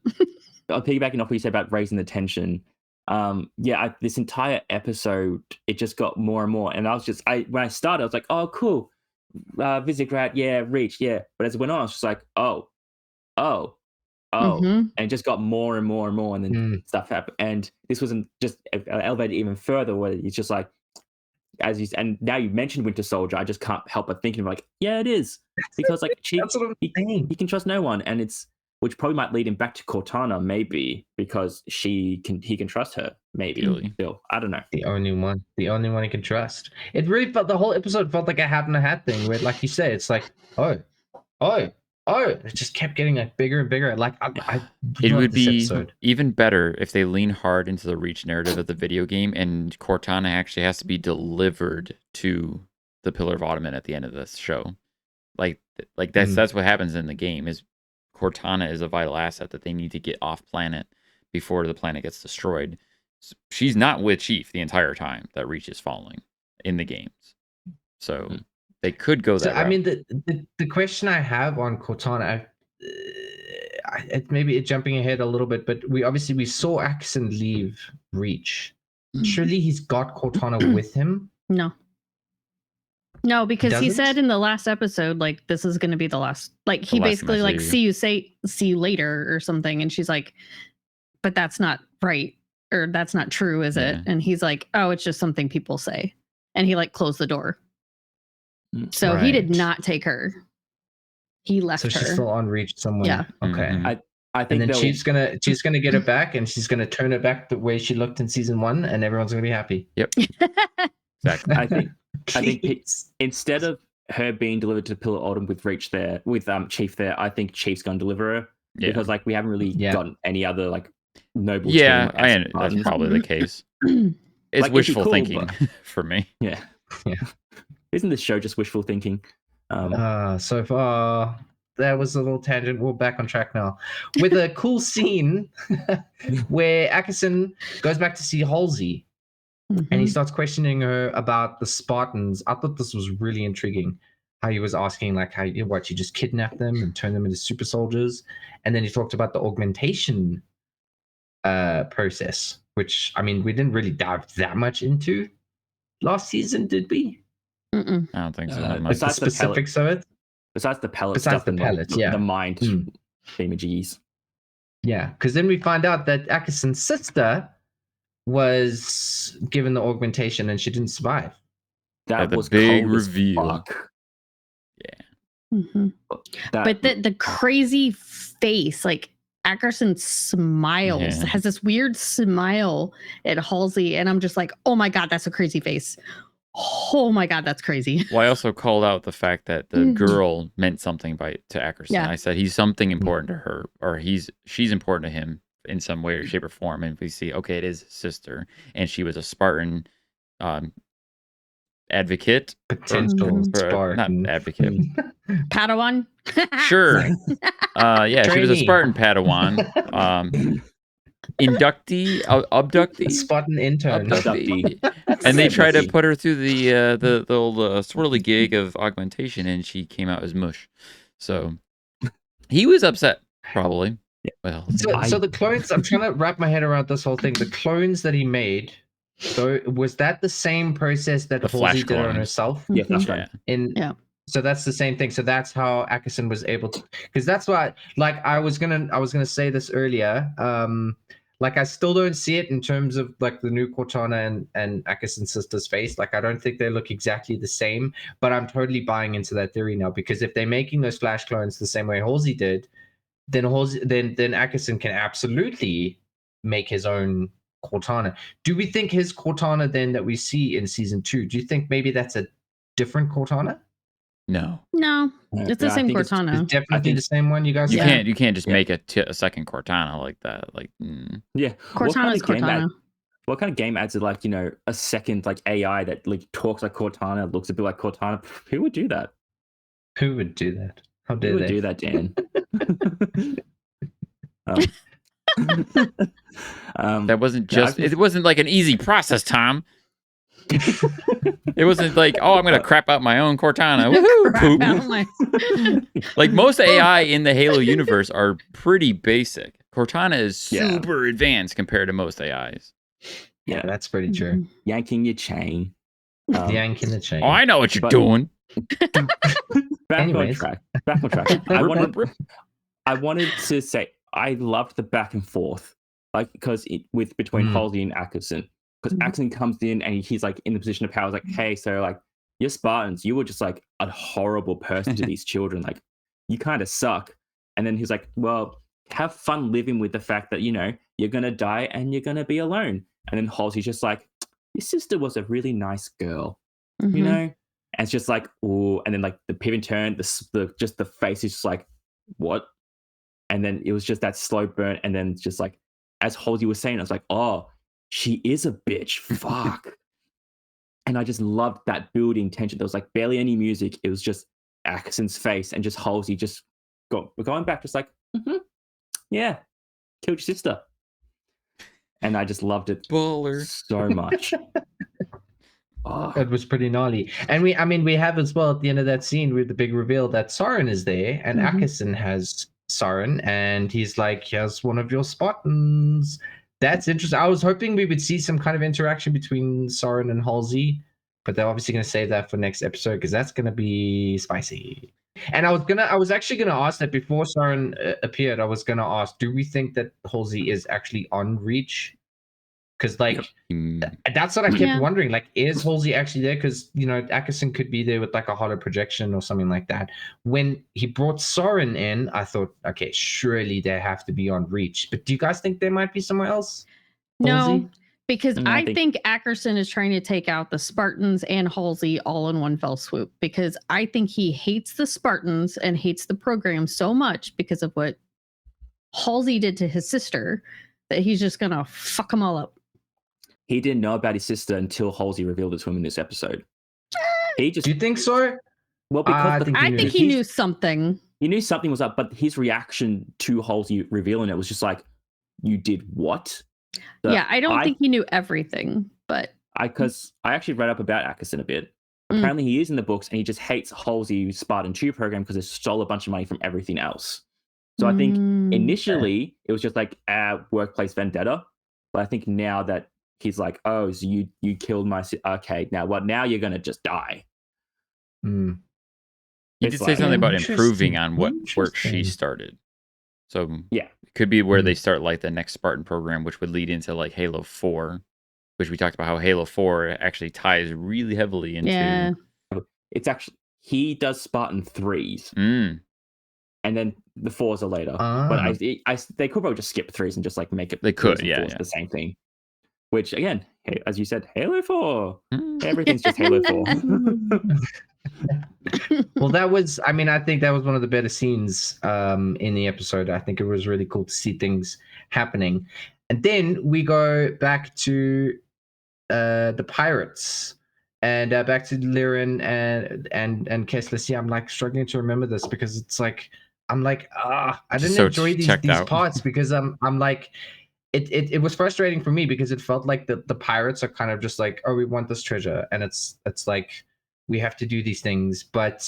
I'm piggybacking off what you said about raising the tension. This entire episode, it just got more and more. And I was just, when I started, I was like, oh, cool. Visigrad, yeah, Reach, yeah. But as it went on, I was just like, oh, oh, Mhm. and it just got more and more and more, and then stuff happened. And this wasn't just elevated even further, where it's just like, and now you mentioned Winter Soldier, I just can't help but thinking like, yeah, it is, because like Chief, That's what I'm saying. he can trust no one, and which probably might lead him back to Cortana, maybe because he can trust her, maybe. Really? Still, I don't know. The only one he can trust. It really felt, the whole episode felt like a hat in a hat thing, where, like you say, it's like, oh, it just kept getting like bigger and bigger. Like I It love would this be episode. even better if they lean hard into the Reach narrative of the video game, and Cortana actually has to be delivered to the Pillar of Ottoman at the end of this show. Like that's what happens in the game. Is Cortana is a vital asset that they need to get off planet before the planet gets destroyed. She's not with Chief the entire time that Reach is following in the games, so they could go that route. I mean, the question I have on Cortana, maybe jumping ahead a little bit, but we saw Akerson leave Reach. Surely he's got Cortana with him. No, because he Doesn't? said in the last episode, like, this is going to be the last. Like, he The last basically time I like see see you later or something, and she's like, but that's not right, or that's not true, is it? Yeah. And he's like, oh, it's just something people say, and he like closed the door. So he did Right. not take her. He left So her. she's still on Reach somewhere. Yeah. Okay. Mhm. I think And then they'll- Chief's gonna get her back, and she's gonna turn her back the way she looked in season 1, and everyone's gonna be happy. Exactly. I think Please. instead of her being delivered to Pillar Autumn with Reach there, with Chief there, I think Chief's gonna deliver her, Yeah. because like we haven't really gotten any other like noble. Yeah, team as that's Spartans. probably the case. It's Like, it'd be wishful cool, thinking but- for me. Yeah. Yeah. Isn't this show just wishful thinking? So far, that was a little tangent. We're back on track now with a cool scene where Akerson goes back to see Halsey, and he starts questioning her about the Spartans. I thought this was really intriguing. How he was asking, like, how you just kidnap them and turn them into super soldiers, and then he talked about the augmentation process, which I mean we didn't really dive that much into last season, did we? Mm-mm. I don't think so. Uh, Not much. Like the Besides the pellet- specifics of it. Besides the pellet Besides stuff the and pellets, the yeah. mind themages. Yeah, because then we find out that Akerson's sister was given the augmentation and she didn't survive. That the was big cold as reveal. fuck. Mhm. That- But the crazy face, like Akerson smiles, Yeah. has this weird smile at Halsey, and I'm just like, oh my god, that's a crazy face. Oh my god, that's crazy. Well, I also called out the fact that the girl meant something to Akerson. Yeah. I said he's something important to her, or she's important to him in some way or shape or form. And we see, okay, it is his sister, and she was a Spartan advocate, Potential Spartan. not advocate. Padawan. Sure. Yeah, she was a Trainee. Spartan Padawan. Inductee, abductee, Spartan intern. abductee. And they tried to put her through the old swirly gig of augmentation, and she came out as mush. So he was upset, probably. Yeah. Well, So the clones, I'm trying to wrap my head around this whole thing. The clones that he made, so was that the same process that The flash Halsey did on clones. herself? Yeah, that's yeah. right. Yeah. So that's the same thing. So that's how Akerson was able to, because that's why, like, I was gonna say this earlier. Like, I still don't see it in terms of like the new Cortana and Akerson's sister's face. Like, I don't think they look exactly the same. But I'm totally buying into that theory now, because if they're making those flash clones the same way Halsey did, then Akerson can absolutely make his own Cortana. Do we think his Cortana then that we see in season 2? Do you think maybe that's a different Cortana? No, No, it's the Yeah, I same think it's- Cortana. It's definitely think- the same one. You guys. you think? can't just Yeah. make a second Cortana like that. Like, Yeah. Cortana's Cortana. What kind of game adds like, a second like AI that like talks like Cortana, looks a bit like Cortana? Who would do that? Who would do that? How Who dare would they? do that, Dan? that wasn't yeah, just. It wasn't like an easy process, Tom. It wasn't like, oh, I'm gonna crap out my own Cortana. Woohoo, poop. Oh my- Like most AI in the Halo universe are pretty basic. Cortana is Yeah. super advanced compared to most AIs. Yeah, that's pretty true. yanking your chain. Yank in the chain. Oh, I know what you're But- doing. Back Anyways. on track. I wanted to say, I loved the back and forth, like because between Halsey and Akerson, because Akerson comes in and he's like in the position of power, like, hey, so like you're Spartans, you were just like a horrible person to these children, like you kind of suck. And then he's like, well, have fun living with the fact that you're gonna die and you're gonna be alone. And then Halsey's just like, your sister was a really nice girl, And it's just like, oh, and then like the pivot turn, the face is just like, what? And then it was just that slow burn, and then just like as Halsey was saying, I was like, oh, she is a bitch. Fuck. And I just loved that building tension. There was like barely any music. It was just Akerson's face and just Halsey just going back, just like, yeah, killed your sister. And I just loved it so much. Oh. It was pretty gnarly. And we have as well at the end of that scene with the big reveal that Soren is there, and Akerson has Soren, and he's like, here's one of your Spartans. That's interesting. I was hoping we would see some kind of interaction between Soren and Halsey, but they're obviously going to save that for next episode because that's going to be spicy. And I was actually going to ask that before Soren appeared. I was going to ask, do we think that Halsey is actually on Reach? Because that's what I kept wondering. Like, is Halsey actually there? Because Akerson could be there with like a hollow projection or something like that. When he brought Soren in, I thought, okay, surely they have to be on Reach. But do you guys think they might be somewhere else? Halsey? No, because I think Akerson is trying to take out the Spartans and Halsey all in one fell swoop. Because I think he hates the Spartans and hates the program so much because of what Halsey did to his sister that he's just gonna fuck them all up. He didn't know about his sister until Halsey revealed it to him in this episode. Do you think so? Well, because I think he knew something. He knew something was up, but his reaction to Halsey revealing it was just like, "You did what?" So I don't think he knew everything, but because I actually read up about Akerson a bit. Apparently, he is in the books, and he just hates Halsey's Spartan 2 program because it stole a bunch of money from everything else. So I think initially it was just like a workplace vendetta, but I think now that he's like, oh, so you killed my okay, now what? Now you're gonna just die. He did say something about improving on what work she started. So yeah, it could be where they start like the next Spartan program, which would lead into like Halo 4, which we talked about how Halo 4 actually ties really heavily into. Yeah. It's actually he does Spartan 3s. And then the 4s are later. But they could probably just skip 3s and just like make it. They could, the same thing. Which again, as you said, Halo 4. Everything's just Halo 4. Well, that was. I think that was one of the better scenes in the episode. I think it was really cool to see things happening, and then we go back to the pirates. And back to Liren and Kessler. See, I'm like struggling to remember this because it's like I didn't enjoy these parts because I'm like it was frustrating for me because it felt like the pirates are kind of just like, oh, we want this treasure, and it's like we have to do these things, but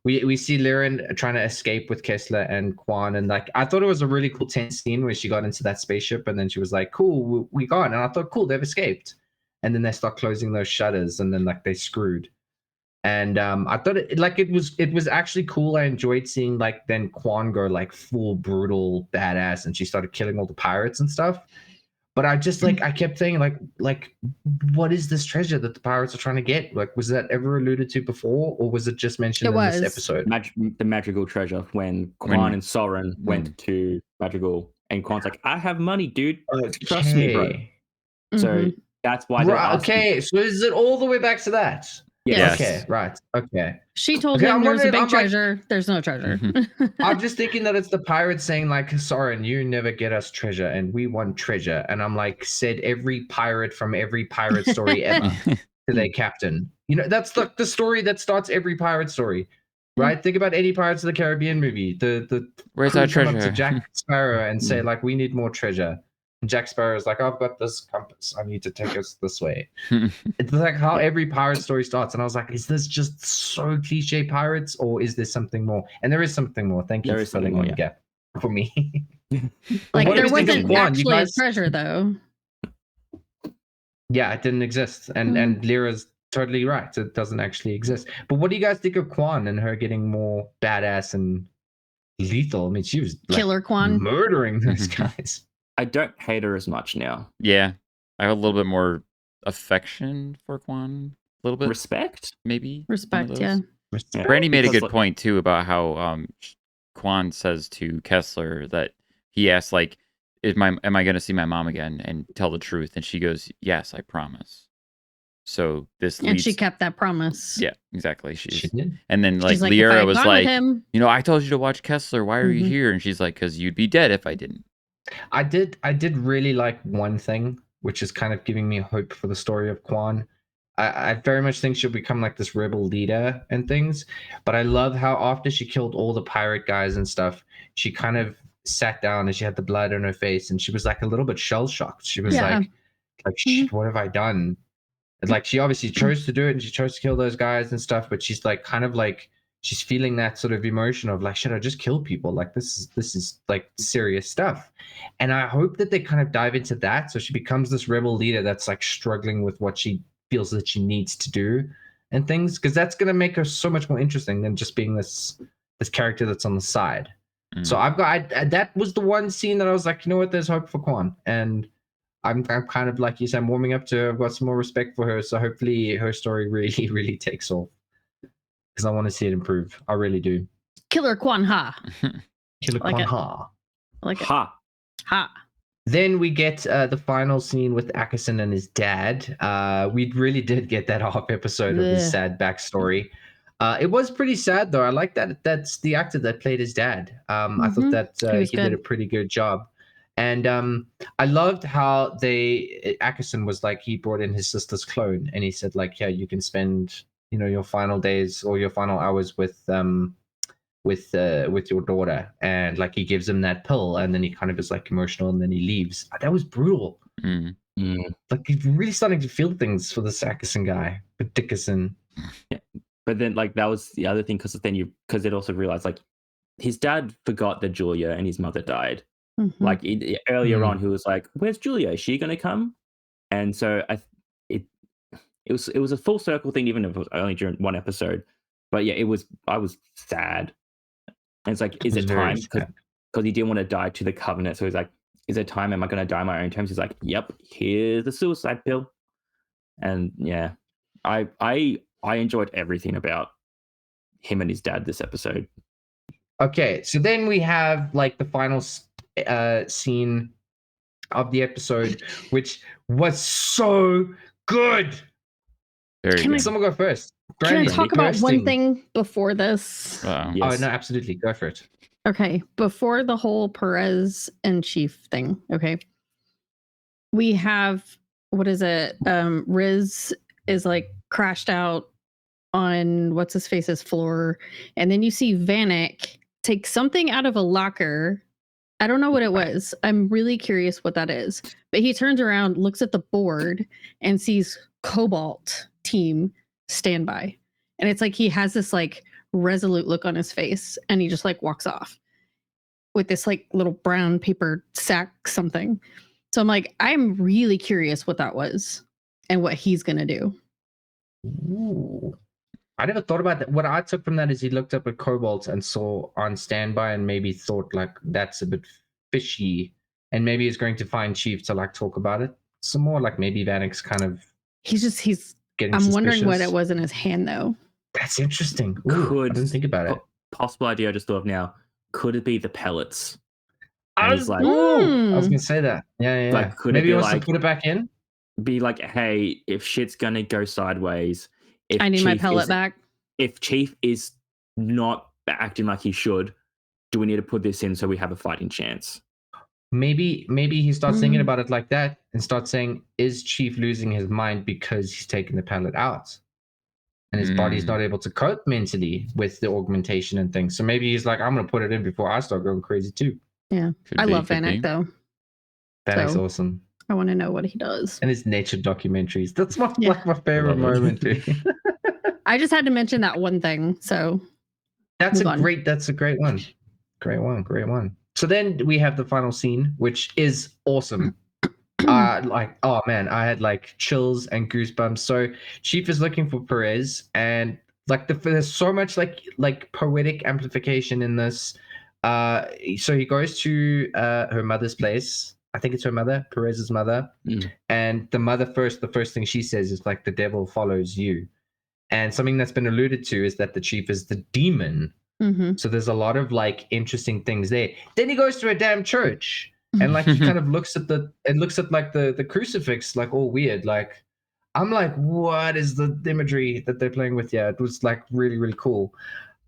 we see Liren trying to escape with Kessler and Quan, and like I thought it was a really cool tense scene where she got into that spaceship and then she was like, cool, we gone, and I thought, cool, they've escaped. And then they start closing those shutters, and then like they screwed. And I thought it was actually cool. I enjoyed seeing like then Quan go like full brutal badass, and she started killing all the pirates and stuff. But I just like I kept saying like what is this treasure that the pirates are trying to get? Like, was that ever alluded to before, or was it just mentioned in this episode? The Madrigal treasure when Quan and Soren went to Madrigal, and Quan's like, I have money, dude. Trust me, bro. So. That's why they're asking. So is it all the way back to that? Yes. Okay, right. Okay. She told him there's a big treasure. There's no treasure. I'm just thinking that it's the pirates saying like, Soren, you never get us treasure and we want treasure. And I'm like, said every pirate from every pirate story ever to their captain. That's like the story that starts every pirate story. Right? Think about any Pirates of the Caribbean movie. The where's our treasure? Come up to Jack Sparrow and say like, we need more treasure. And Jack Sparrow is like, I've got this compass. I need to take us this way. It's like how every pirate story starts. And I was like, is this just so cliche pirates, or is there something more? And there is something more. Thank you for filling in the gap for me. Like there wasn't actually a treasure though. Yeah, it didn't exist. And Lyra's totally right. It doesn't actually exist. But what do you guys think of Quan and her getting more badass and lethal. I mean, she was like, Killer Quan. murdering those guys. I don't hate her as much now. Yeah, I have a little bit more affection for Quan. A little bit Respect, maybe. Respect, yeah. Yeah. Brandy made a Because, good like- point too about how Quan says to Kessler that he asks like, am I going to see my mom again and tell the truth? And she goes, yes, I promise. So this And leads... she kept that promise. Yeah, exactly. She did. And then like She's like, if I Liara had was gone with like, him, I told you to watch Kessler. Why are you Mhm. here? And she's like, because you'd be dead if I didn't. I did really like one thing, which is kind of giving me hope for the story of Quan. I very much think she'll become like this rebel leader and things, but I love how after she killed all the pirate guys and stuff, she kind of sat down and she had the blood on her face and she was like a little bit shell shocked. She was Yeah. like shit, what have I done? And like she obviously chose to do it and she chose to kill those guys and stuff, but she's like kind of like she's feeling that sort of emotion of like, should I just kill people? Like this is like serious stuff. And I hope that they kind of dive into that so she becomes this rebel leader that's like struggling with what she feels that she needs to do and things, because that's going to make her so much more interesting than just being this character that's on the side. So that was the one scene that I was like, you know what, there's hope for Quan. And I'm kind of like you said, I'm warming up to her. I've got some more respect for her. So hopefully her story really, really takes off. Because I want to see it improve. I really do. Killer Quan Ha. Killer Like Quan it. Ha. Like it. ha. Ha. Then we get the final scene with Akerson and his dad. We really did get that half episode of his Ugh. sad backstory. It was pretty sad though. I like that. That's the actor that played his dad. I thought that He was he did a good. pretty good job. And I loved how Akerson was like, he brought in his sister's clone and he said like, yeah, you can spend, your final days or your final hours with your daughter. And like he gives him that pill and then he kind of is like emotional and then he leaves. That was brutal. Mm. Like he's really starting to feel things for this Akerson guy, but Dickerson. Yeah. But then like that was the other thing because it also realized like his dad forgot that Julia and his mother died. Mhm. Like earlier on, he was like, "Where's Julia? Is she gonna come?" And so it was a full circle thing, even if it was only during one episode. But yeah, I was sad. And it's like, is it time? Because he didn't want to die to the Covenant. So he's like, is it time? Am I going to die on my own terms? He's like, yep, here's the suicide pill. And yeah, I enjoyed everything about him and his dad this episode. Okay, so then we have like the final scene of the episode, which was so good. Very Can good. Someone go first. Can I Brandy, talk about first one thing. thing before this? Uh-oh. Yes. Oh no, absolutely, go for it. Okay, before the whole Perez and Chief thing, okay. We have, what is it? Riz is like crashed out on what's his face's floor, and then you see Vanic take something out of a locker. I don't know what it was. I'm really curious what that is. But he turns around, looks at the board, and sees Cobalt team standby. And it's like he has this like resolute look on his face, and he just like walks off with this like little brown paper sack something. So I'm like, I'm really curious what that was and what he's gonna do. Ooh. I never thought about that. What I took from that is he looked up at Cobalt and saw on standby and maybe thought like that's a bit fishy, and maybe he's going to find Chief to like talk about it some more. Like maybe Vanic's kind of He's getting. I'm wondering what suspicious. it was in his hand though. That's interesting. Ooh, I didn't think about it. Possible idea I just thought of now. Could it be the pellets? I And was he's like, I was gonna say that. Yeah. Like, could it maybe be he wants like- to put it back in. be like, hey, if shit's gonna go sideways, if I need my Chief pellet is- back. If Chief is not acting like he should, do we need to put this in so we have a fighting chance? Maybe he starts thinking about it like that and starts saying, is Chief losing his mind because he's taking the pallet out? And his body's not able to cope mentally with the augmentation and things. So maybe he's like, I'm going to put it in before I start going crazy too. Yeah. Could I be, love could Vanic be. though. Vanic's So- awesome. I want to know what he does. And his nature documentaries. That's my Yeah. like my favorite Love it. moment too. I just had to mention that one thing. So That's Move a on. great one. Great one. So then we have the final scene, which is awesome. Like, oh man, I had like chills and goosebumps. So Chief is looking for Perez, and like there's so much like poetic amplification in this. So he goes to her mother's place. I think it's her mother, Perez's mother. And the first thing she says is like, the devil follows you. And something that's been alluded to is that the chief is the demon. So there's a lot of like interesting things there. Then he goes to a damn church and like he kind of looks at like the crucifix, like all weird. Like I'm like, what is the imagery that they're playing with? Yeah, it was like really, really cool.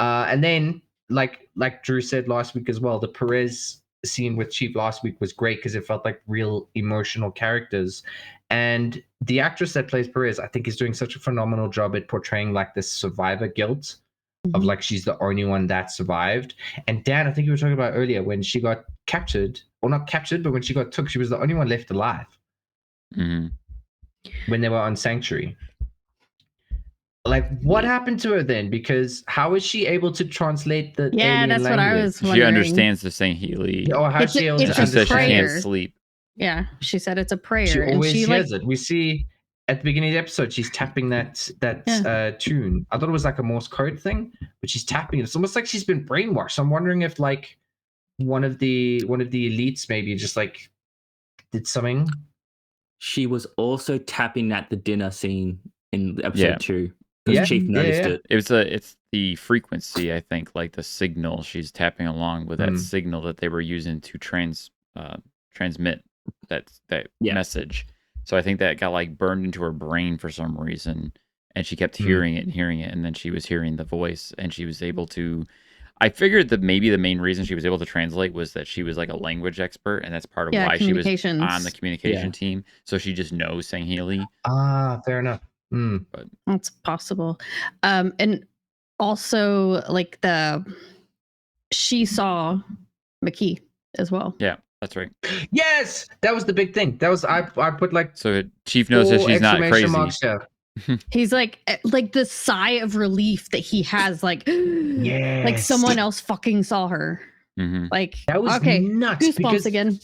And then like Drew said last week as well, the Perez scene with Chief last week was great because it felt like real emotional characters. And the actress that plays Perez, I think, is doing such a phenomenal job at portraying like this survivor guilt of like she's the only one that survived. And Dan, I think you were talking about earlier when she got captured, or not captured, but when she got took, she was the only one left alive when they were on Sanctuary. Like, what happened to her then? Because how is she able to translate the alien that's language? what I was wondering. She understands the Sangheili. Or how is she able to She says she understand? can't sleep. Yeah, she said it's a prayer. She always and she hears it. We see at the beginning of the episode, she's tapping that tune. I thought it was like a Morse code thing, but she's tapping it. It's almost like she's been brainwashed. I'm wondering if like one of the elites maybe just like did something. She was also tapping at the dinner scene in episode 2. Because Chief noticed it. It's the frequency, I think, like the signal. She's tapping along with that signal that they were using to transmit that message. So I think that got like burned into her brain for some reason, and she kept hearing it, and then she was hearing the voice, and she was able to. I figured that maybe the main reason she was able to translate was that she was like a language expert, and that's part of why she was on the communication team. So she just knows Sangheili. Fair enough. But that's possible. And also like she saw McKay as well. Yeah, that's right. Yes, that was the big thing. That was I put like, so Chief knows that she's not crazy. He's like the sigh of relief that he has, like like someone else fucking saw her. Like that was nuts. Goosebumps again.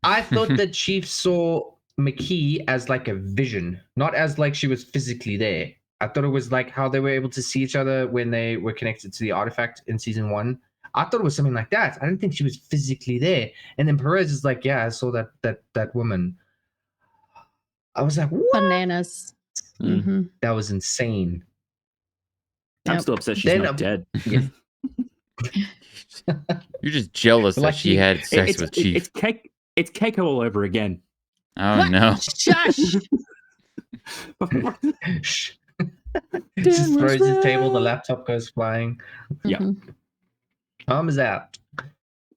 I thought that Chief saw McKay as like a vision, not as like she was physically there. I thought it was like how they were able to see each other when they were connected to the artifact in season 1. I thought it was something like that. I didn't think she was physically there. And then Perez is like, yeah, I saw that woman. I was like, what? Bananas. That was insane. I'm still upset she's not dead. You're just jealous that she had sex with Chief. It's Keiko all over again. Oh what? No! Shush! Just throws his table. The laptop goes flying. Arm is out.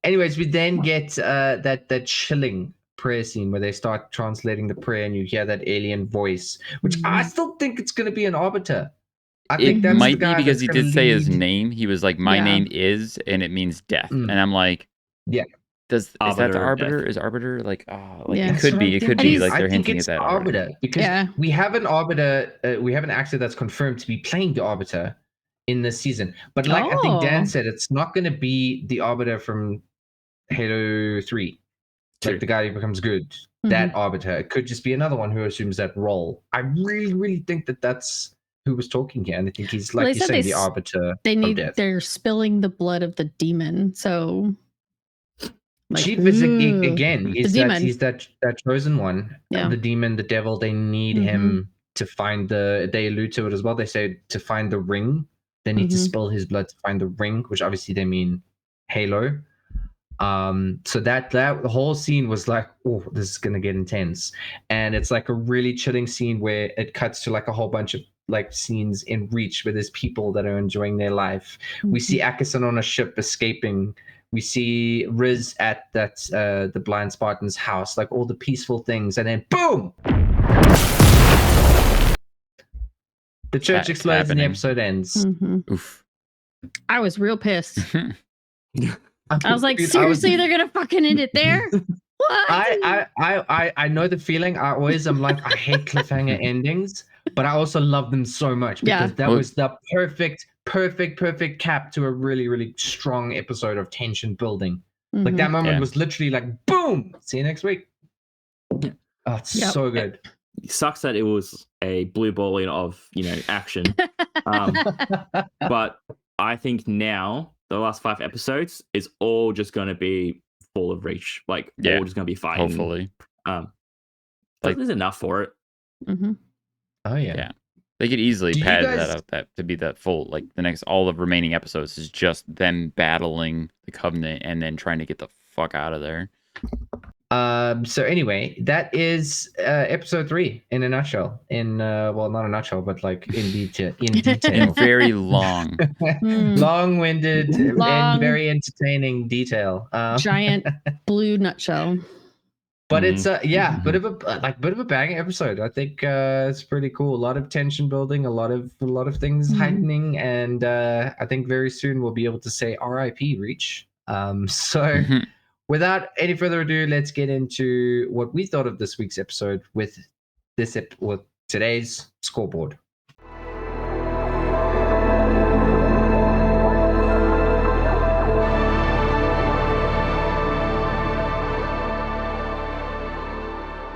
Anyways, we then get that chilling prayer scene where they start translating the prayer, and you hear that alien voice, which I still think it's going to be an arbiter. I think it might be because he did say his name. He was like, "My name is," and it means death. And I'm like, is that the arbiter? Is arbiter like, it could be. It could be like they're hinting at that arbiter because we have an arbiter. We have an actor that's confirmed to be playing the arbiter in this season. But like I think Dan said, it's not going to be the arbiter from Halo 3, like the guy who becomes good. That arbiter. It could just be another one who assumes that role. I really, really think that that's who was talking here, and I think he's like you're saying, the arbiter. They're spilling the blood of the demon, so. Like, Chief is again. He's that chosen one. The demon, the devil. They need him to find They allude to it as well. They say to find the ring, they need to spill his blood to find the ring, which obviously they mean Halo. So that the whole scene was like, oh, this is gonna get intense, and it's like a really chilling scene where it cuts to like a whole bunch of like scenes in Reach where there's people that are enjoying their life. We see Akerson on a ship escaping. We see Riz at the blind Spartan's house, like all the peaceful things, and then boom! The church explodes and the episode ends. Oof. I was real pissed. I was like, seriously, they're gonna fucking end it there? What? I know the feeling. I always am like, I hate cliffhanger endings, but I also love them so much because that was the perfect cap to a really, really strong episode of tension building. Like that moment was literally like, boom! See you next week. Oh, it's so good. It sucks that it was a blue balling of action. But I think now the last 5 episodes is all just going to be full of Reach, like all just going to be fighting. Hopefully, like there's enough for it. Mm-hmm. Oh yeah. They could easily Do you pad guys- that out that to be that full. Like the next, all of remaining episodes is just them battling the Covenant and then trying to get the fuck out of there. So anyway, that is episode 3 in a nutshell. In well, not a nutshell, but like in detail. And very long. Long-winded Long. and very entertaining detail. Giant blue nutshell. But it's bit of a banging episode. I think it's pretty cool. A lot of tension building, a lot of things heightening, and I think very soon we'll be able to say R.I.P. Reach. So without any further ado, let's get into what we thought of this week's episode with today's scoreboard.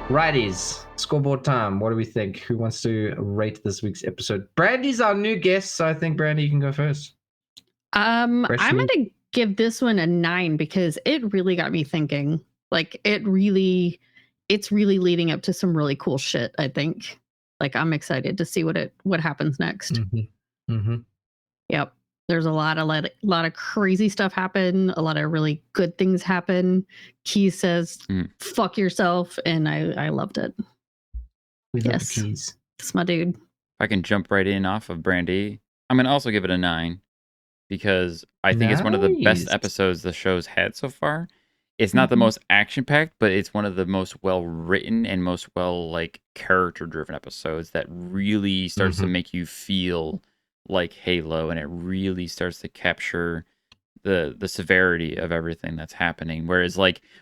Righties, scoreboard time. What do we think? Who wants to rate this week's episode? Brandy's our new guest, so I think Brandy, you can go first. I'm gonna give this one a 9 because it really got me thinking. Like it's really leading up to some really cool shit. I think. Like I'm excited to see what happens next. Mm-hmm. Mm-hmm. Yep. There's a lot of crazy stuff happen. A lot of really good things happen. Key says, "Fuck yourself," and I loved it. We love Keys. It's my dude. If I can jump right in off of Brandy, I'm gonna also give it a 9 because I think it's one of the best episodes the show's had so far. It's not the most action-packed, but it's one of the most well-written and most character-driven episodes that really starts to make you feel like Halo, and it really starts to capture the severity of everything that's happening. Whereas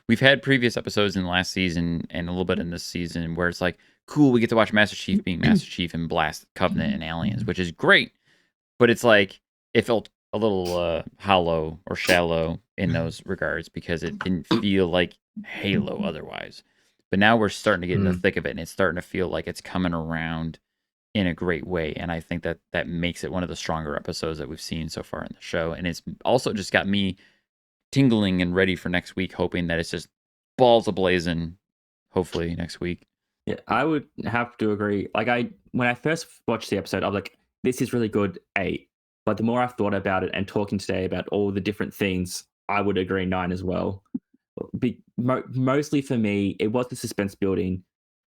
we've had previous episodes in the last season and a little bit in this season where it's cool, we get to watch Master Chief being Master Chief and blast Covenant and aliens, which is great. But it's it felt a little hollow or shallow in those regards because it didn't feel like Halo otherwise. But now we're starting to get in the thick of it, and it's starting to feel like it's coming around in a great way, and I think that makes it one of the stronger episodes that we've seen so far in the show. And it's also just got me tingling and ready for next week, hoping that it's just balls a-blazing, hopefully next week. Yeah, I would have to agree. When I first watched the episode, I was like, this is really good, 8. But the more I've thought about it and talking today about all the different things, I would agree 9 as well. Mostly for me, it was the suspense building,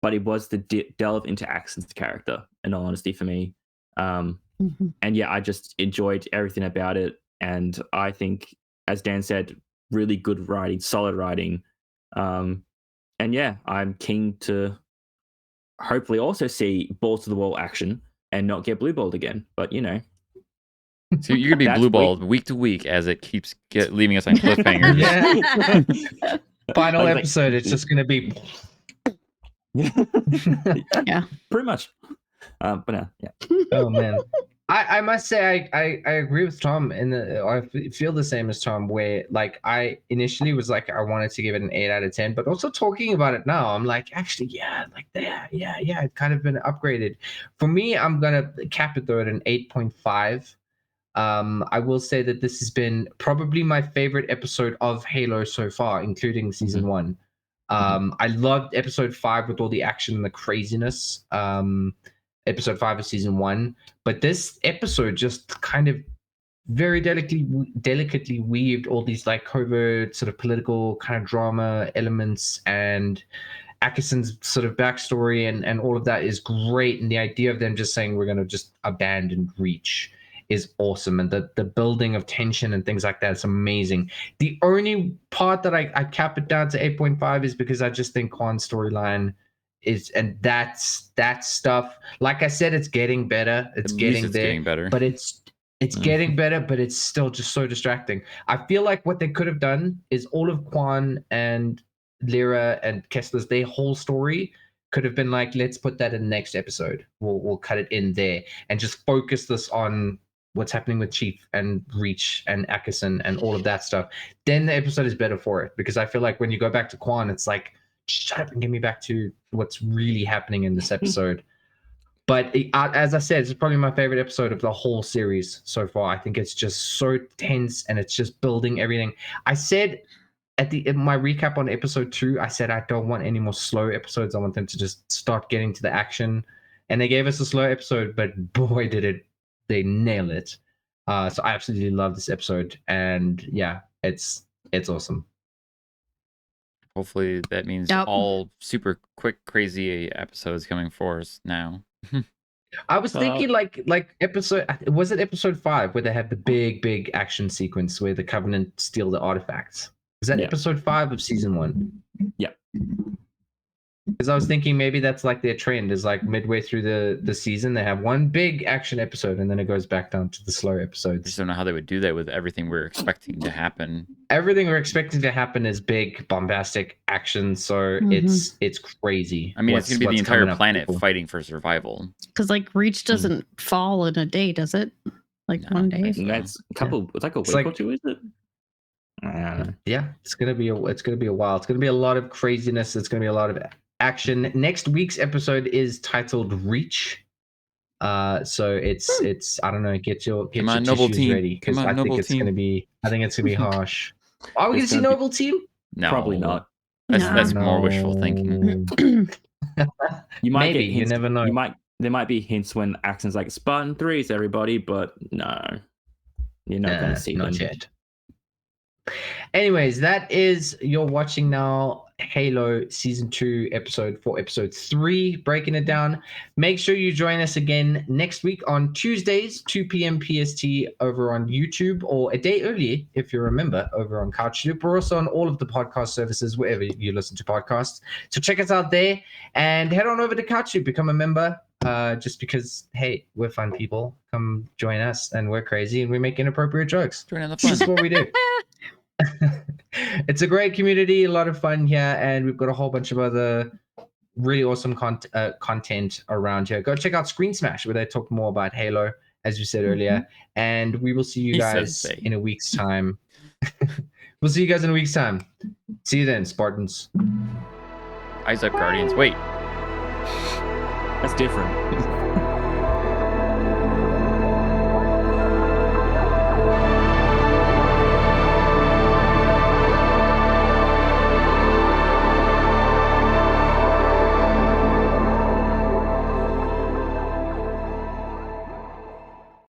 but it was the delve into Akerson's character, in all honesty, for me. And yeah, I just enjoyed everything about it. And I think, as Dan said, really good writing, solid writing. And yeah, I'm keen to hopefully also see balls to the wall action and not get blue balled again. But So you're gonna be blue balled week to week as it keeps leaving us on cliffhangers. Yeah. Final episode, it's just gonna be. Yeah, pretty much. But yeah. Oh man, I must say I agree with Tom, I feel the same as Tom, where I initially was I wanted to give it an 8 out of 10, but also talking about it now, I'm actually yeah, it's kind of been upgraded. For me, I'm gonna cap it though at an 8.5. I will say that this has been probably my favorite episode of Halo so far, including season 1. I loved episode 5 with all the action and the craziness. Episode 5 of season 1, but this episode just kind of very delicately weaved all these covert sort of political kind of drama elements, and Akerson's sort of backstory and all of that is great. And the idea of them just saying we're going to just abandon Reach is awesome, and the building of tension and things like that is amazing. The only part that I cap it down to 8.5 is because I just think Quan's storyline is, and that stuff, like I said, it's getting better. It's getting better, but it's getting better, but it's still just so distracting. I feel like what they could have done is all of Quan and Lyra and Kessler's, their whole story could have been let's put that in the next episode. We'll cut it in there and just focus this on what's happening with Chief and Reach and Akerson and all of that stuff. Then the episode is better for it, because I feel like when you go back to Quan, it's shut up and get me back to what's really happening in this episode. But as I said, it's probably my favorite episode of the whole series so far. I think it's just so tense and it's just building everything. I said in my recap on episode 2, I said I don't want any more slow episodes. I want them to just start getting to the action. And they gave us a slow episode, but boy, they nail it. So I absolutely love this episode. And yeah, it's awesome. Hopefully that means all super quick, crazy episodes coming for us now. I was thinking like episode 5 where they had the big action sequence where the Covenant steal the artifacts. Is that episode 5 of season 1? Yeah. Because I was thinking maybe that's like their trend is like midway through the season they have one big action episode and then it goes back down to the slow I episodes. just don't know how they would do that with everything we're expecting to happen. Everything we're expecting to happen is big, bombastic action, so it's crazy. I mean, it's gonna be the entire planet fighting for survival. Because like Reach doesn't fall in a day, does it? Like one day. That's a couple. It's like a week or two, is it? Yeah, it's gonna be a while. It's gonna be a lot of craziness. It's gonna be a lot of action. Next week's episode is titled Reach. So it's I don't know, get your tissues ready because I think it's gonna be harsh. Are we gonna see Noble Team? No, probably not. That's more wishful thinking. You might Maybe, get hints, you never know. There might be hints when Akerson's like Spartan 3s, everybody, but no, you're not gonna see them yet. Anyways, that is you're watching now Halo Season 2 Episode 4, Episode 3, breaking it down. Make sure you join us again next week on Tuesdays, 2 p.m. PST over on YouTube, or a day early, if you remember, over on CouchLoop. We're also on all of the podcast services, wherever you listen to podcasts. So check us out there and head on over to CouchLoop, become a member. Just because, hey, we're fun people. Come join us, and we're crazy, and we make inappropriate jokes. Join in the fun. This is what we do. It's a great community, a lot of fun here, and we've got a whole bunch of other really awesome content around here. Go check out Screen Smash, where they talk more about Halo, as you said earlier, and we will see you guys in a week's time. We'll see you guys in a week's time. See you then, Spartans. Eyes up, Guardians. Wait. That's different.